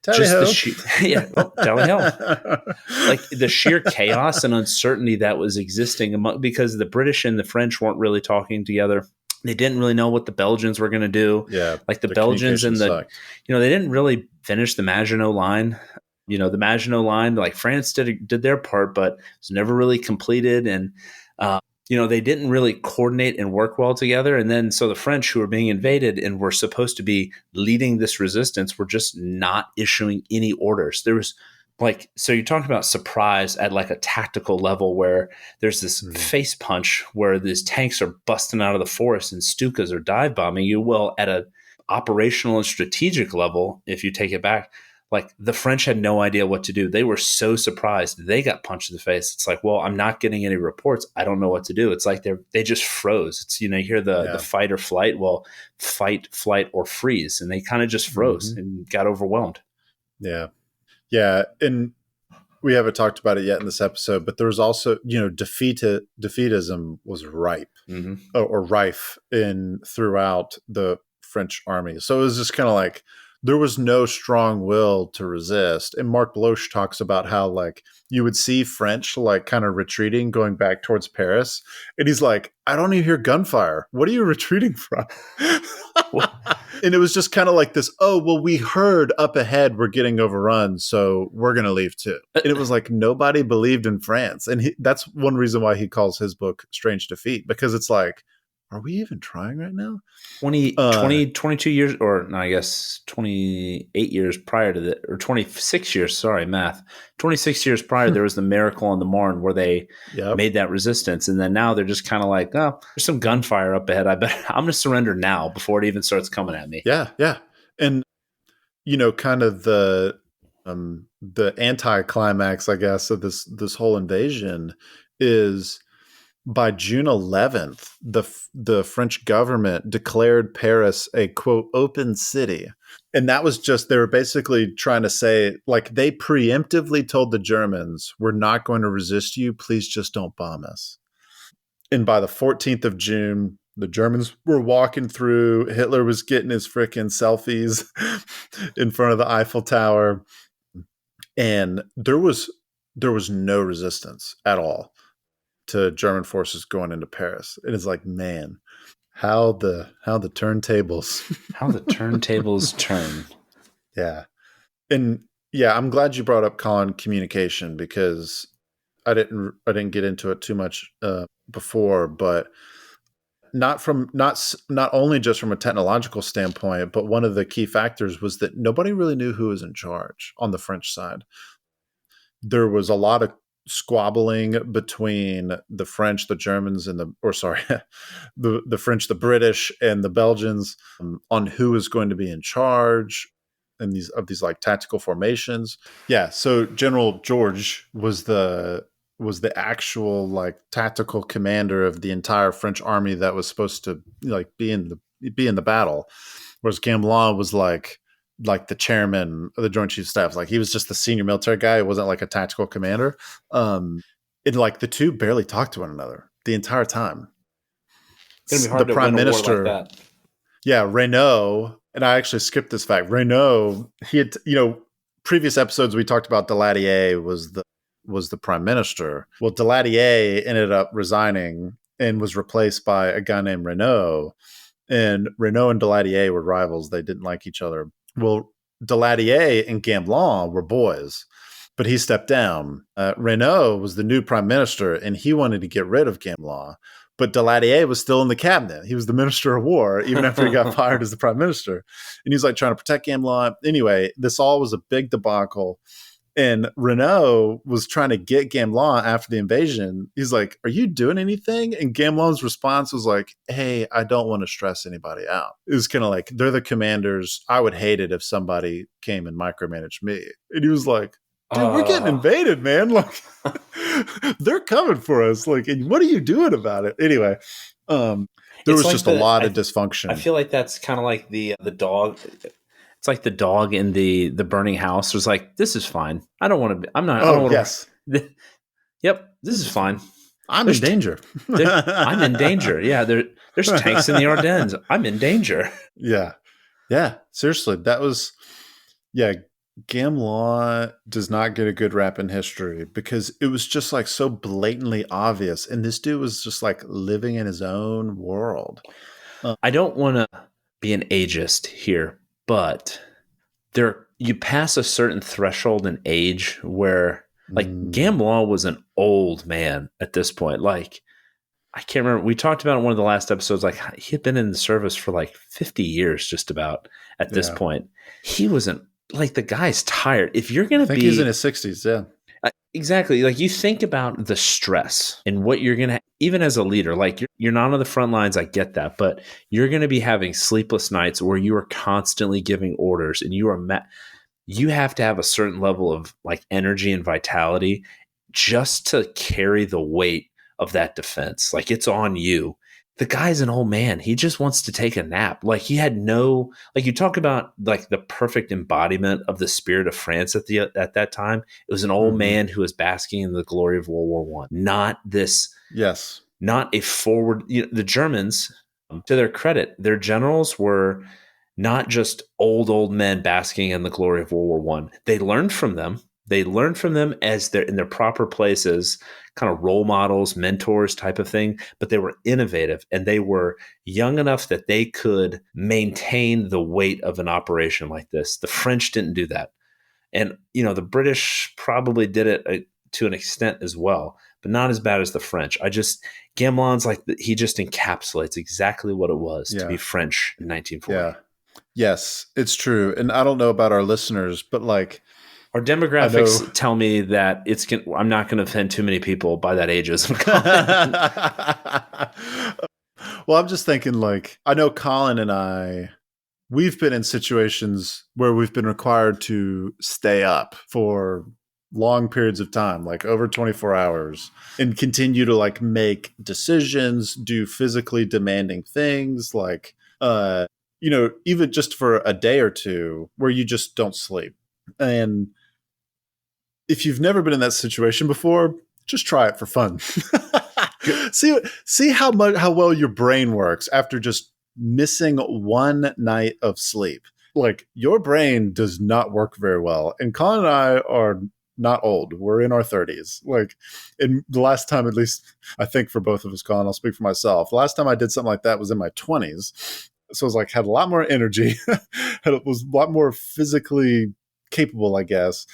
just tally ho. Like the sheer chaos and uncertainty that was existing because the British and the French weren't really talking together. They didn't really know what the Belgians were going to do. Yeah, like the Belgians and they didn't really finish the Maginot Line. the Maginot Line. Like France did their part, but it was never really completed. And they didn't really coordinate and work well together. And then so the French, who were being invaded and were supposed to be leading this resistance, were just not issuing any orders. There was so you're talking about surprise at like a tactical level, where there's this face punch where these tanks are busting out of the forest and Stukas are dive bombing you. Well, at a operational and strategic level, if you take it back, like the French had no idea what to do. They were so surprised. They got punched in the face. It's like, well, I'm not getting any reports. I don't know what to do. It's like they just froze. It's, you hear the fight or flight. Well, fight, flight, or freeze. And they kind of just froze and got overwhelmed. Yeah. Yeah. And we haven't talked about it yet in this episode, but there was also, defeatism was ripe or rife throughout the French army. So it was just kind of like, there was no strong will to resist. And Mark Bloch talks about how like you would see French like kind of retreating, going back towards Paris. And he's like, I don't even hear gunfire. What are you retreating from? And it was just kind of like this, we heard up ahead we're getting overrun, so we're going to leave too. And it was like nobody believed in France. And that's one reason why he calls his book Strange Defeat, because it's like, are we even trying right now? 22 years, or no, I guess 28 years prior to that, or 26 years, sorry, math. 26 years prior, there was the Miracle on the Marne where they made that resistance. And then now they're just kind of like, oh, there's some gunfire up ahead. I bet I'm going to surrender now before it even starts coming at me. Yeah, yeah. And, kind of the anti-climax, I guess, of this whole invasion is by June 11th, the French government declared Paris a, quote, open city. And that was just, they were basically trying to say, like, they preemptively told the Germans, we're not going to resist you. Please just don't bomb us. And by the 14th of June, the Germans were walking through. Hitler was getting his frickin' selfies in front of the Eiffel Tower. And there was no resistance at all to German forces going into Paris. It is like, man, how the turntables how the turntables turn. Yeah. And yeah, I'm glad you brought up, Collin, communication, because I didn't get into it too much before, but not only just from a technological standpoint, but one of the key factors was that nobody really knew who was in charge on the French side. There was a lot of squabbling between the French, the Germans, and the French, the British, and the Belgians on who was going to be in charge and these like tactical formations. Yeah, so General George was the actual like tactical commander of the entire French army that was supposed to like be in the battle, whereas Gamelin was like the chairman of the Joint Chiefs Staff. Like he was just the senior military guy. It wasn't like a tactical commander. It like the two barely talked to one another the entire time. It's gonna be hard to win a war like that. Yeah, Reynaud, and I actually skipped this fact. Reynaud, he had, previous episodes we talked about Daladier was the prime minister. Well, Daladier ended up resigning and was replaced by a guy named Reynaud. And Reynaud and Daladier were rivals. They didn't like each other. Well, Daladier and Gamelin were boys, but he stepped down. Reynaud was the new prime minister, and he wanted to get rid of Gamelin. But Daladier was still in the cabinet. He was the minister of war, even after he got fired as the prime minister. And he's like trying to protect Gamelin. Anyway, this all was a big debacle. And Reynaud was trying to get Gamelin after the invasion. He's like, are you doing anything? And Gamelin's response was like, hey, I don't want to stress anybody out. It was kind of like, they're the commanders. I would hate it if somebody came and micromanaged me. And he was like, dude, we're getting invaded, man. Like, they're coming for us. Like, and what are you doing about it? Anyway, there was like just a lot of dysfunction. I feel like that's kind of like the dog. It's like the dog in the burning house. It was like, this is fine. I don't want to be. I'm not. I don't want yes. Yep, this is fine. There's in danger. I'm in danger. Yeah, there's tanks in the Ardennes. I'm in danger. Yeah, yeah. Seriously, that was. Yeah, Gamelin does not get a good rap in history because it was just like so blatantly obvious, and this dude was just like living in his own world. I don't want to be an ageist here, but there, you pass a certain threshold in age where, like, Gamblin was an old man at this point. Like, I can't remember. We talked about in one of the last episodes, like, he had been in the service for like 50 years just about at this point. He wasn't, like, the guy's tired. If you're going to be... he's in his 60s, yeah. Exactly. Like, you think about the stress and what you're going to, even as a leader, like, you're not on the front lines. I get that, but you're going to be having sleepless nights where you are constantly giving orders, and you have to have a certain level of, like, energy and vitality just to carry the weight of that defense. Like, it's on you. The guy's an old man. He just wants to take a nap. Like, he had no, like, you talk about, like, the perfect embodiment of the spirit of France at that time. It was an old man who was basking in the glory of World War One. Not a forward, the Germans, to their credit, their generals were not just old men basking in the glory of World War One. They learned from them. As they're in their proper places, kind of role models, mentors type of thing, but they were innovative, and they were young enough that they could maintain the weight of an operation like this. The French didn't do that. And, the British probably did it to an extent as well, but not as bad as the French. Gamblin's like, he just encapsulates exactly what it was to be French in 1940. Yeah. Yes, it's true. And I don't know about our listeners, but, like, our demographics tell me that I'm not going to offend too many people by that ageism. Well, I'm just thinking, like, I know Collin and I, we've been in situations where we've been required to stay up for long periods of time, like over 24 hours, and continue to, like, make decisions, do physically demanding things, like, even just for a day or two where you just don't sleep. And if you've never been in that situation before, just try it for fun. See how well your brain works after just missing one night of sleep. Like, your brain does not work very well. And Collin and I are not old. We're in our 30s. Like, in the last time, at least I think for both of us, Collin, I'll speak for myself. The last time I did something like that was in my 20s. So I was like, had a lot more energy, was a lot more physically capable, I guess.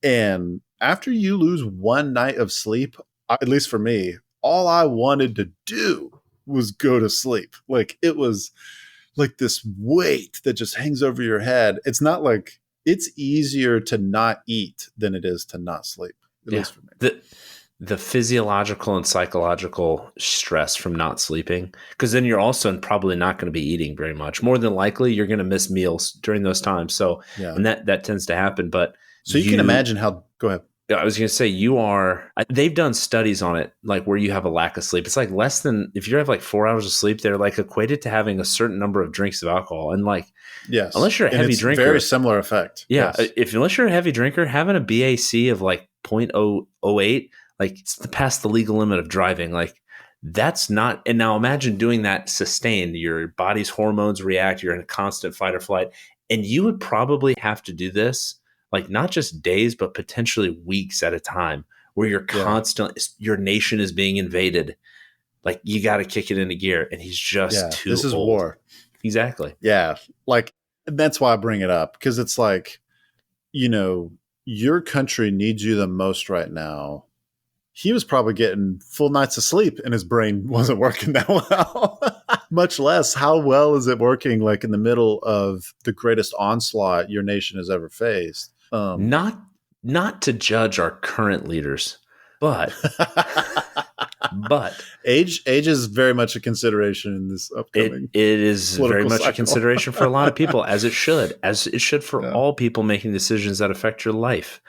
And after you lose one night of sleep, at least for me, all I wanted to do was go to sleep. Like, it was like this weight that just hangs over your head. It's not like, it's easier to not eat than it is to not sleep, at least for me. The physiological and psychological stress from not sleeping, because then you're also probably not going to be eating very much. More than likely, you're going to miss meals during those times. So, and that tends to happen. But so you can imagine how. Go ahead. I was going to say, they've done studies on it, like, where you have a lack of sleep. It's like less than, if you have like 4 hours of sleep, they're like equated to having a certain number of drinks of alcohol. And, like, yes, unless you're a heavy drinker, very similar effect. Yeah. Yes. Unless you're a heavy drinker, having a BAC of like 0.008, like, it's past the legal limit of driving. Like, that's not, and now imagine doing that sustained. Your body's hormones react. You're in a constant fight or flight. And you would probably have to do this, like, not just days, but potentially weeks at a time, where you're your nation is being invaded. Like, you got to kick it into gear. And he's just too old. This is war. Exactly. Yeah. Like, that's why I bring it up, because it's like, your country needs you the most right now. He was probably getting full nights of sleep and his brain wasn't working that well. Much less, how well is it working, like, in the middle of the greatest onslaught your nation has ever faced? Not to judge our current leaders, but age is very much a consideration in this upcoming. It is very much a consideration for a lot of people, as it should for all people making decisions that affect your life.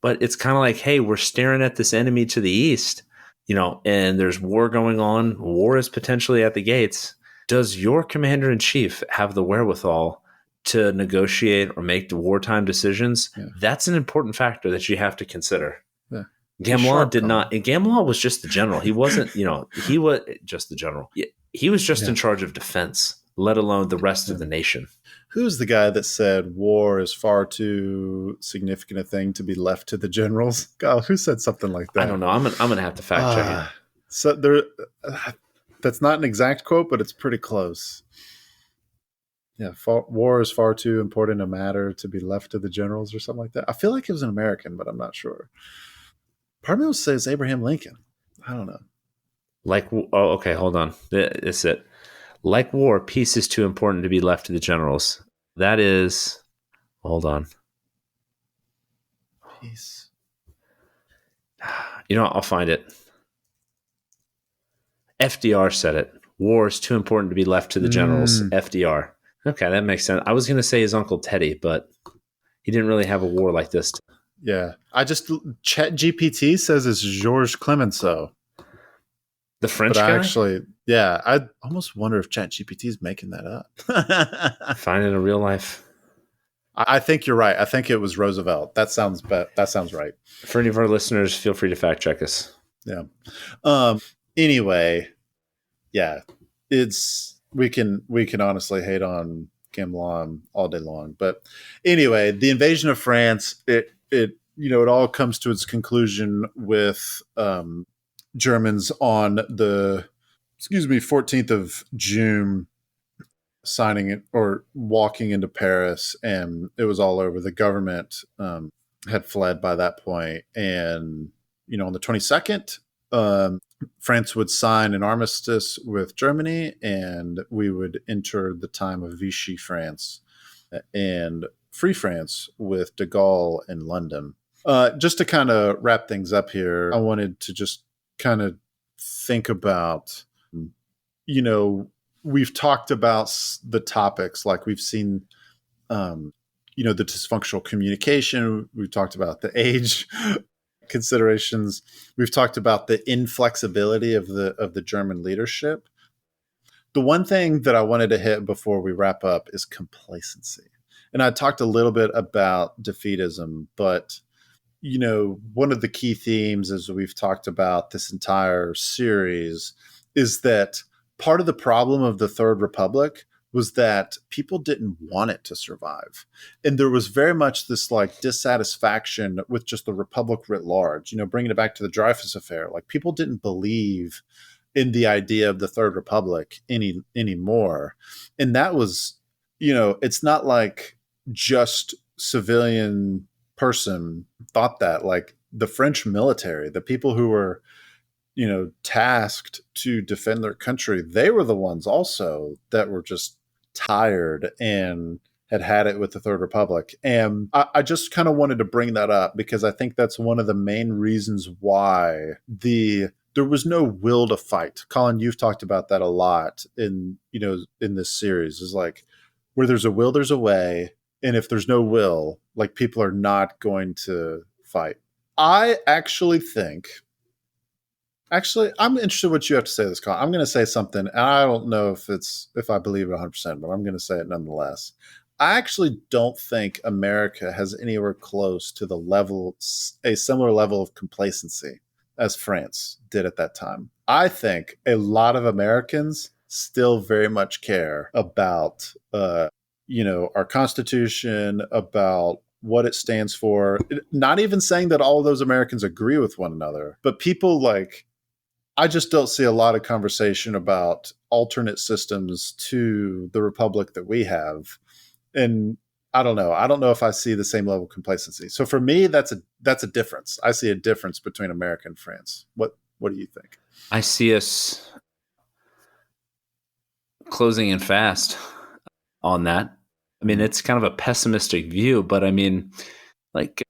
But it's kind of like, hey, we're staring at this enemy to the east, and there's war going on. War is potentially at the gates. Does your commander in chief have the wherewithal to negotiate or make the wartime decisions? Yeah. That's an important factor that you have to consider. Yeah. Gamblin did not. And Gamblin was just the general. He wasn't, he was just the general. He was just in charge of defense, let alone the rest of the nation. Who's the guy that said war is far too significant a thing to be left to the generals? God, who said something like that? I don't know. I'm gonna have to fact check it. So that's not an exact quote, but it's pretty close. Yeah, war is far too important a matter to be left to the generals or something like that. I feel like it was an American, but I'm not sure. Part of me will say it's Abraham Lincoln. I don't know. Okay, hold on. This is it. Like war, peace is too important to be left to the generals. That is, hold on. Peace. I'll find it. FDR said it. War is too important to be left to the generals. FDR. Okay, that makes sense. I was going to say his Uncle Teddy, but he didn't really have a war like this. Yeah. Chat GPT says it's Georges Clemenceau. The French but guy? I almost wonder if Chat GPT is making that up. Find it in real life. I think you're right. I think it was Roosevelt. That sounds right. For any of our listeners, feel free to fact check us. Yeah. Anyway, yeah, we can honestly hate on Gamelon all day long. But anyway, the invasion of France, it all comes to its conclusion with Germans on the 14th of June signing it or walking into Paris, and it was all over. The government had fled by that point, and on the 22nd, France would sign an armistice with Germany, and we would enter the time of Vichy France and Free France with de Gaulle in London. Just to kind of wrap things up here, I wanted to just kind of think about, we've talked about the topics, like we've seen, the dysfunctional communication. We've talked about the age considerations. We've talked about the inflexibility of the German leadership. The one thing that I wanted to hit before we wrap up is complacency. And I talked a little bit about defeatism, but one of the key themes, as we've talked about this entire series, is that part of the problem of the Third Republic was that people didn't want it to survive. And there was very much this like dissatisfaction with just the Republic writ large, bringing it back to the Dreyfus affair. Like people didn't believe in the idea of the Third Republic anymore. And that was, it's not like just civilian person thought that. Like the French military, the people who were tasked to defend their country, they were the ones also that were just tired and had it with the Third Republic. And I just kind of wanted to bring that up because I think that's one of the main reasons why there was no will to fight. Collin, you've talked about that a lot in this series, is like where there's a will, there's a way. And if there's no will, like people are not going to fight. I actually think, I'm interested in what you have to say to this, Collin. I'm going to say something, and I don't know if I believe it 100%, but I'm going to say it nonetheless. I actually don't think America has anywhere close to a similar level of complacency as France did at that time. I think a lot of Americans still very much care about our Constitution, about what it stands for. Not even saying that all of those Americans agree with one another, but people I just don't see a lot of conversation about alternate systems to the republic that we have. And I don't know. I don't know if I see the same level of complacency. So for me, that's a difference. I see a difference between America and France. What do you think? I see us closing in fast on that. I mean, it's kind of a pessimistic view, but I mean, like,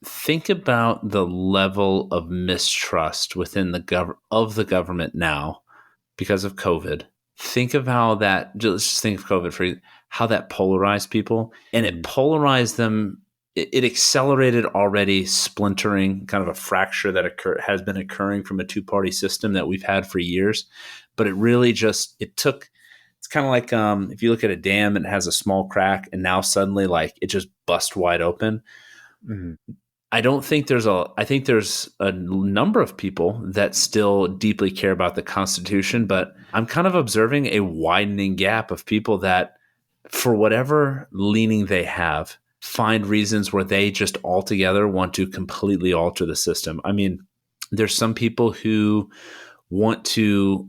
think about the level of mistrust within the government now because of COVID. Think of how that, just think of COVID for how that polarized people, and it polarized them. It accelerated already splintering, kind of a fracture that has been occurring from a two-party system that we've had for years. But it really just, it's kind of like if you look at a dam and it has a small crack and now suddenly like it just bust wide open. Mm-hmm. I think there's a number of people that still deeply care about the Constitution, but I'm kind of observing a widening gap of people that, for whatever leaning they have, find reasons where they just altogether want to completely alter the system. I mean, there's some people who want to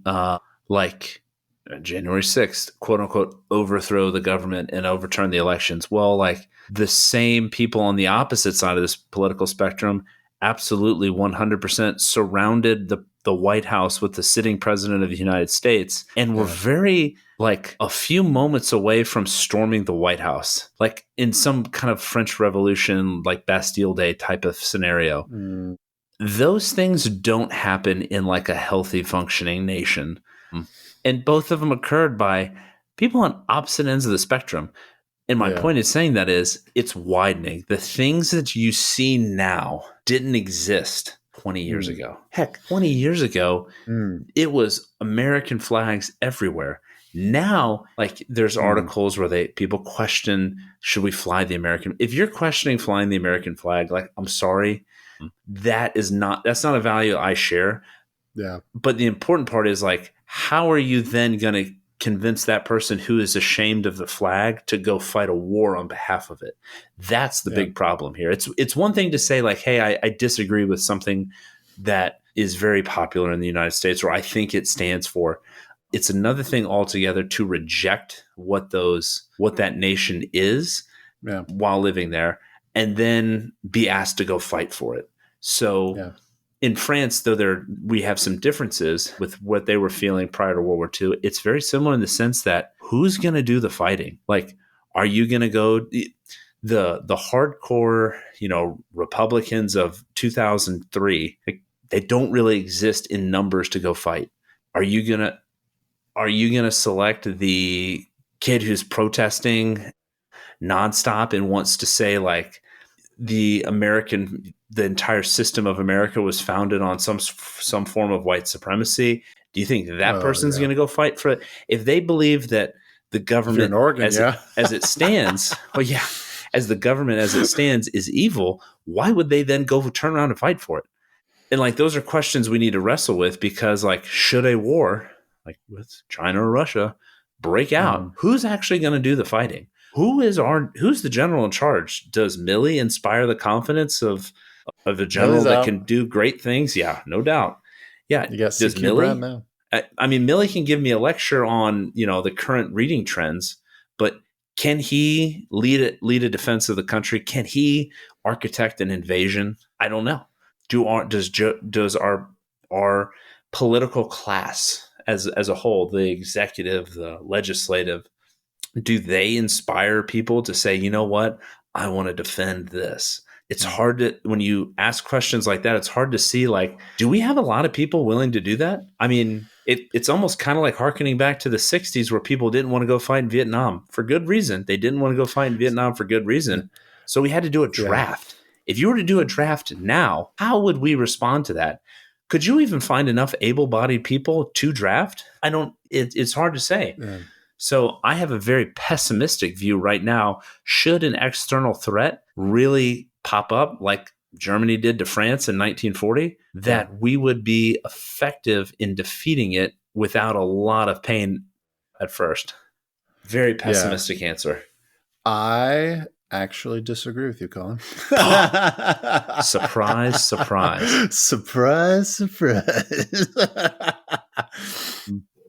January 6th, quote unquote, overthrow the government and overturn the elections. Well, like the same people on the opposite side of this political spectrum absolutely 100% surrounded the White House with the sitting president of the United States and were very like a few moments away from storming the White House, like in some kind of French Revolution, like Bastille Day type of scenario. Mm. Those things don't happen in like a healthy functioning nation. And both of them occurred by people on opposite ends of the spectrum. And my point in saying that is it's widening. The things that you see now didn't exist 20 years ago. Heck, 20 years ago, it was American flags everywhere. Now, like there's articles where people question, should we fly the American? If you're questioning flying the American flag, like, I'm sorry, that's not a value I share. Yeah. But the important part is like, how are you then going to convince that person who is ashamed of the flag to go fight a war on behalf of it? That's the big problem here. It's one thing to say like, hey, I disagree with something that is very popular in the United States, or I think it stands for. It's another thing altogether to reject what that nation is while living there, and then be asked to go fight for it. So in France, though we have some differences with what they were feeling prior to World War II, it's very similar in the sense that who's going to do the fighting? Like, are you going to go the hardcore, Republicans of 2003? Like, they don't really exist in numbers to go fight. Are you gonna select the kid who's protesting nonstop and wants to say like the entire system of America was founded on some form of white supremacy? Do you think that person's going to go fight for it? If they believe that the government Oregon, as it stands, as the government as it stands is evil, why would they then go turn around and fight for it? And like, those are questions we need to wrestle with, because like, should a war like with China or Russia break out, who's actually going to do the fighting? Who's the general in charge? Does Milley inspire the confidence of a general that can do great things? Yeah, no doubt. Yeah, you got does Milley? Milley? I mean, Milley can give me a lecture on the current reading trends, but can he lead a defense of the country? Can he architect an invasion? I don't know. Does our political class as a whole, the executive, the legislative, do they inspire people to say, you know what, I want to defend this? It's hard to, when you ask questions like that, it's hard to see, like, do we have a lot of people willing to do that? I mean, it's almost kind of like hearkening back to the 60s where people didn't want to go fight in Vietnam for good reason. They didn't want to go fight in Vietnam for good reason. So we had to do a draft. If you were to do a draft now, how would we respond to that? Could you even find enough able-bodied people to draft? It's hard to say. Yeah. So I have a very pessimistic view right now. Should an external threat really pop up like Germany did to France in 1940, that we would be effective in defeating it without a lot of pain at first. Very pessimistic answer. I actually disagree with you, Collin. Surprise, surprise. Surprise, surprise.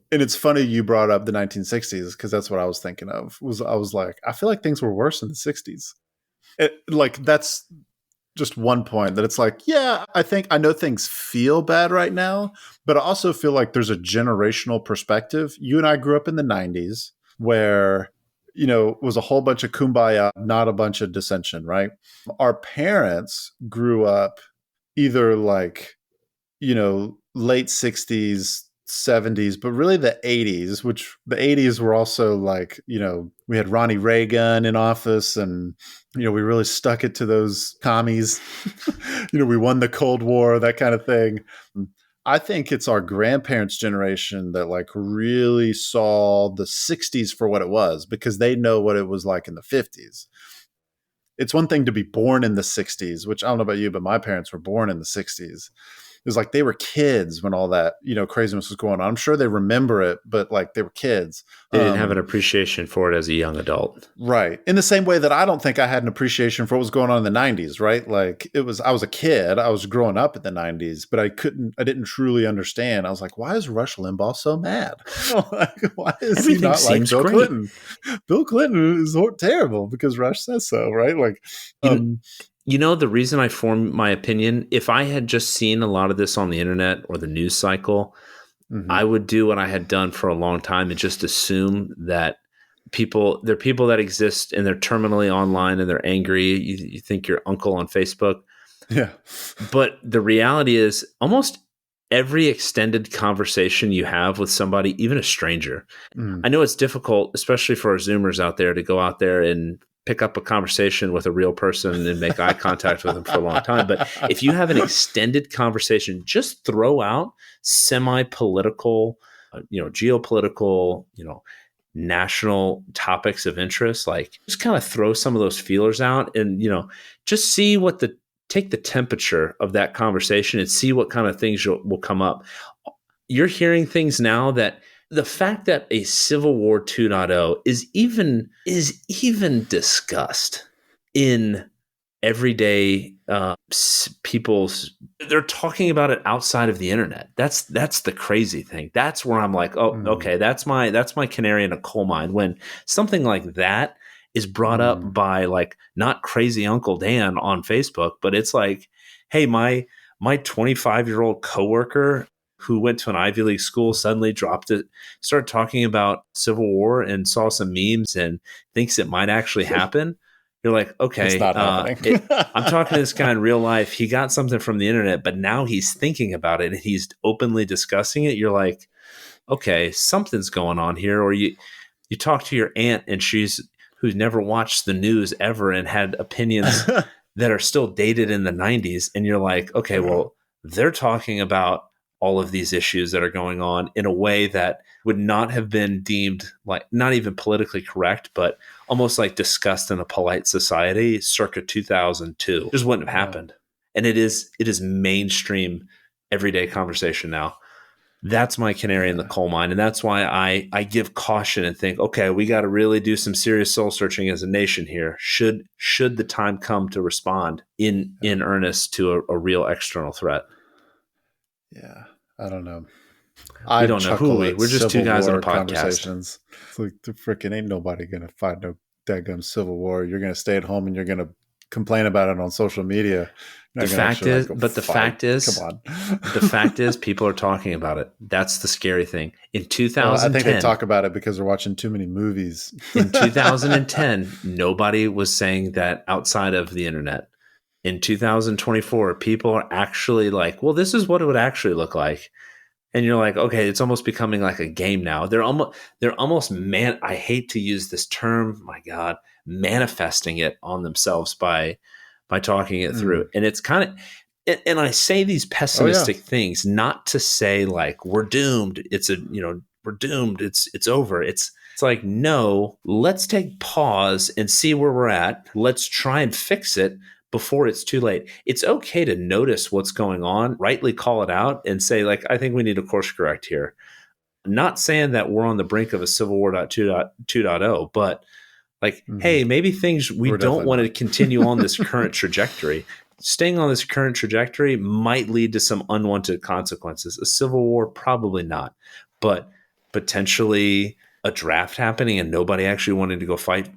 And it's funny you brought up the 1960s, because that's what I was thinking of. I was like, I feel like things were worse in the 60s. That's just one point, that it's like, yeah, I know things feel bad right now, but I also feel like there's a generational perspective. You and I grew up in the 90s where, it was a whole bunch of kumbaya, not a bunch of dissension, right? Our parents grew up either like, late 60s, 70s, but really the 80s, which the 80s were also like, we had Ronnie Reagan in office, and, we really stuck it to those commies. We won the Cold War, that kind of thing. I think it's our grandparents' generation that like really saw the 60s for what it was, because they know what it was like in the 50s. It's one thing to be born in the 60s, which I don't know about you, but my parents were born in the 60s. was like they were kids when all that, craziness was going on. I'm sure they remember it, but like they were kids. They didn't have an appreciation for it as a young adult. Right. In the same way that I don't think I had an appreciation for what was going on in the 90s, right? Like I was a kid, I was growing up in the 90s, but I didn't truly understand. I was like, why is Rush Limbaugh so mad? Like, why is Everything he not like seems Bill great. Clinton? Bill Clinton is terrible because Rush says so, right? Like, the reason I formed my opinion, if I had just seen a lot of this on the internet or the news cycle, I would do what I had done for a long time and just assume that there are people that exist and they're terminally online and they're angry. You think your uncle on Facebook. Yeah. But the reality is almost every extended conversation you have with somebody, even a stranger, I know it's difficult, especially for our Zoomers out there, to go out there and pick up a conversation with a real person and make eye contact with them for a long time. But if you have an extended conversation, just throw out semi-political, geopolitical, national topics of interest, like just kind of throw some of those feelers out and, just see take the temperature of that conversation and see what kind of things will come up. You're hearing things now that the fact that a Civil War 2.0 is even discussed in everyday they're talking about it outside of the internet. That's the crazy thing. That's where I'm like, okay, that's my canary in a coal mine. When something like that is brought up by like not crazy Uncle Dan on Facebook, but it's like, hey, my 25-year-old coworker who went to an Ivy League school suddenly dropped it, started talking about Civil War and saw some memes and thinks it might actually happen. You're like, okay, it's not happening. I'm talking to this guy in real life. He got something from the internet, but now he's thinking about it and he's openly discussing it. You're like, okay, something's going on here. Or you talk to your aunt and who's never watched the news ever and had opinions that are still dated in the 90s. And you're like, okay, well, they're talking about all of these issues that are going on in a way that would not have been deemed like not even politically correct, but almost like discussed in a polite society circa 2002. It just wouldn't have happened. And it is mainstream everyday conversation now. That's my canary in the coal mine. And that's why I give caution and think, okay, we got to really do some serious soul searching as a nation here. Should the time come to respond in earnest to a real external threat? Yeah, I don't know. We don't know who we. We're just two guys on a podcast. It's like the freaking ain't nobody gonna fight no daggum Civil War. You're gonna stay at home and you're gonna complain about it on social media. The fact is, people are talking about it. That's the scary thing. In 2010, I think they talk about it because they're watching too many movies. In 2010, nobody was saying that outside of the internet. In 2024, people are actually like, well, this is what it would actually look like. And you're like, okay, it's almost becoming like a game now. They're almost I hate to use this term, my God, manifesting it on themselves by talking it through. And it's kind of, and I say these pessimistic things, not to say like, we're doomed. We're doomed. It's over. It's like, no, let's take pause and see where we're at. Let's try and fix it before it's too late. It's okay to notice what's going on, rightly call it out and say, like, I think we need to course correct here. Not saying that we're on the brink of a Civil War 2.0, but like, hey, maybe we don't want to continue on this current trajectory. Staying on this current trajectory might lead to some unwanted consequences. A civil war, probably not, but potentially a draft happening and nobody actually wanting to go fight.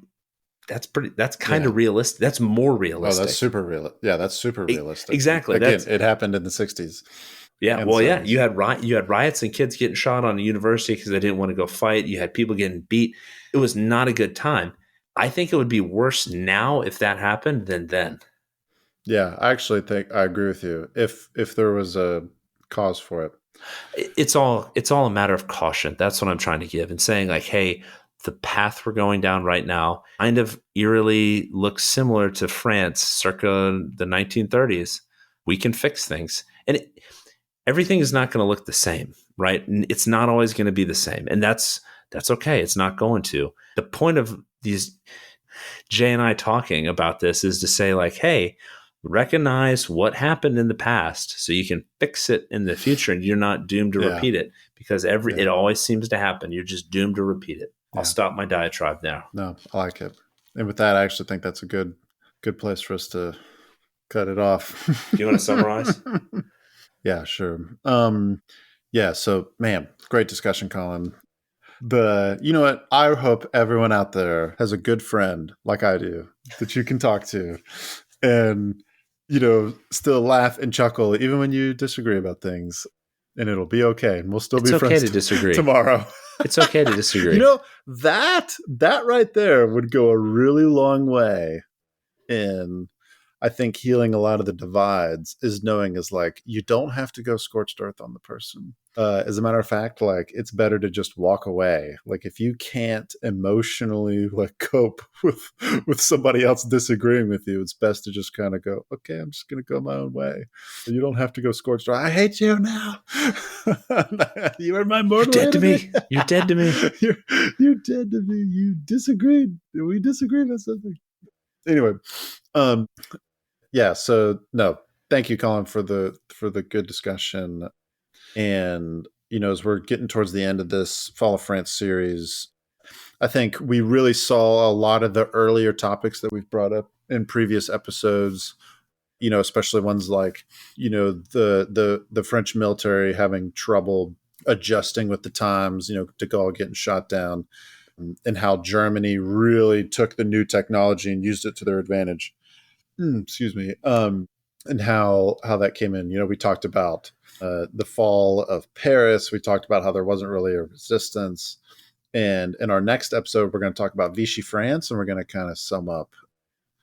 That's kind of realistic. That's more realistic. Oh, that's super real. Yeah, that's super realistic. Exactly. Again, it happened in the 60s. Yeah. Well, yeah. You had riots and kids getting shot on a university because they didn't want to go fight. You had people getting beat. It was not a good time. I think it would be worse now if that happened than then. Yeah, I actually think I agree with you. If there was a cause for it, it's all a matter of caution. That's what I'm trying to give and saying like, hey, the path we're going down right now kind of eerily looks similar to France circa the 1930s. We can fix things, and everything is not going to look the same, right? And it's not always going to be the same, and that's okay. It's not going to. The point of these Jay and I talking about this is to say like, hey, recognize what happened in the past so you can fix it in the future, and you're not doomed to repeat it, because it always seems to happen. You're just doomed to repeat it. I'll stop my diatribe now. No, I like it. And with that, I actually think that's a good place for us to cut it off. Do you want to summarize? Yeah, sure. So man, great discussion, Colin. You know what? I hope everyone out there has a good friend like I do that you can talk to and, still laugh and chuckle even when you disagree about things, and it'll be okay. And we'll still be friends. It's okay to disagree tomorrow. It's okay to disagree. That right there would go a really long way in, I think, healing a lot of the divides, is knowing is like, you don't have to go scorched earth on the person. As a matter of fact, like, it's better to just walk away. Like, if you can't emotionally cope with somebody else disagreeing with you, it's best to just kind of go, okay, I'm just going to go my own way. You don't have to go scorched earth. I hate you now. You are my mortal enemy. You're dead to me. You're dead to me. You disagreed. We disagreed about something. Anyway, so no, thank you, Colin, for the good discussion. And, as we're getting towards the end of this Fall of France series, I think we really saw a lot of the earlier topics that we've brought up in previous episodes, especially ones like, the French military having trouble adjusting with the times, de Gaulle getting shot down, and how Germany really took the new technology and used it to their advantage. Excuse me. And how that came in. We talked about the fall of Paris. We talked about how there wasn't really a resistance. And in our next episode, we're going to talk about Vichy France, and we're going to kind of sum up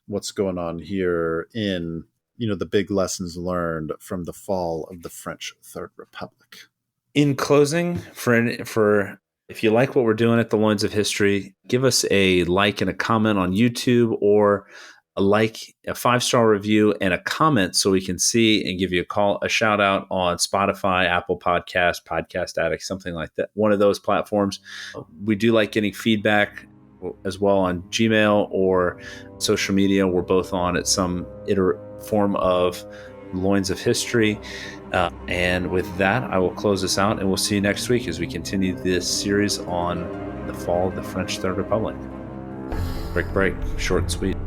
what's going on here in, the big lessons learned from the fall of the French Third Republic. In closing, for if you like what we're doing at the Loins of History, give us a like and a comment on YouTube, or a 5-star review and a comment so we can see and give you a shout out on Spotify, Apple Podcasts, Podcast Addict, something like that. One of those platforms. We do like getting feedback as well on Gmail or social media. We're both on at some form of Loins of History. And with that, I will close this out, and we'll see you next week as we continue this series on the fall of the French Third Republic. Break, short and sweet.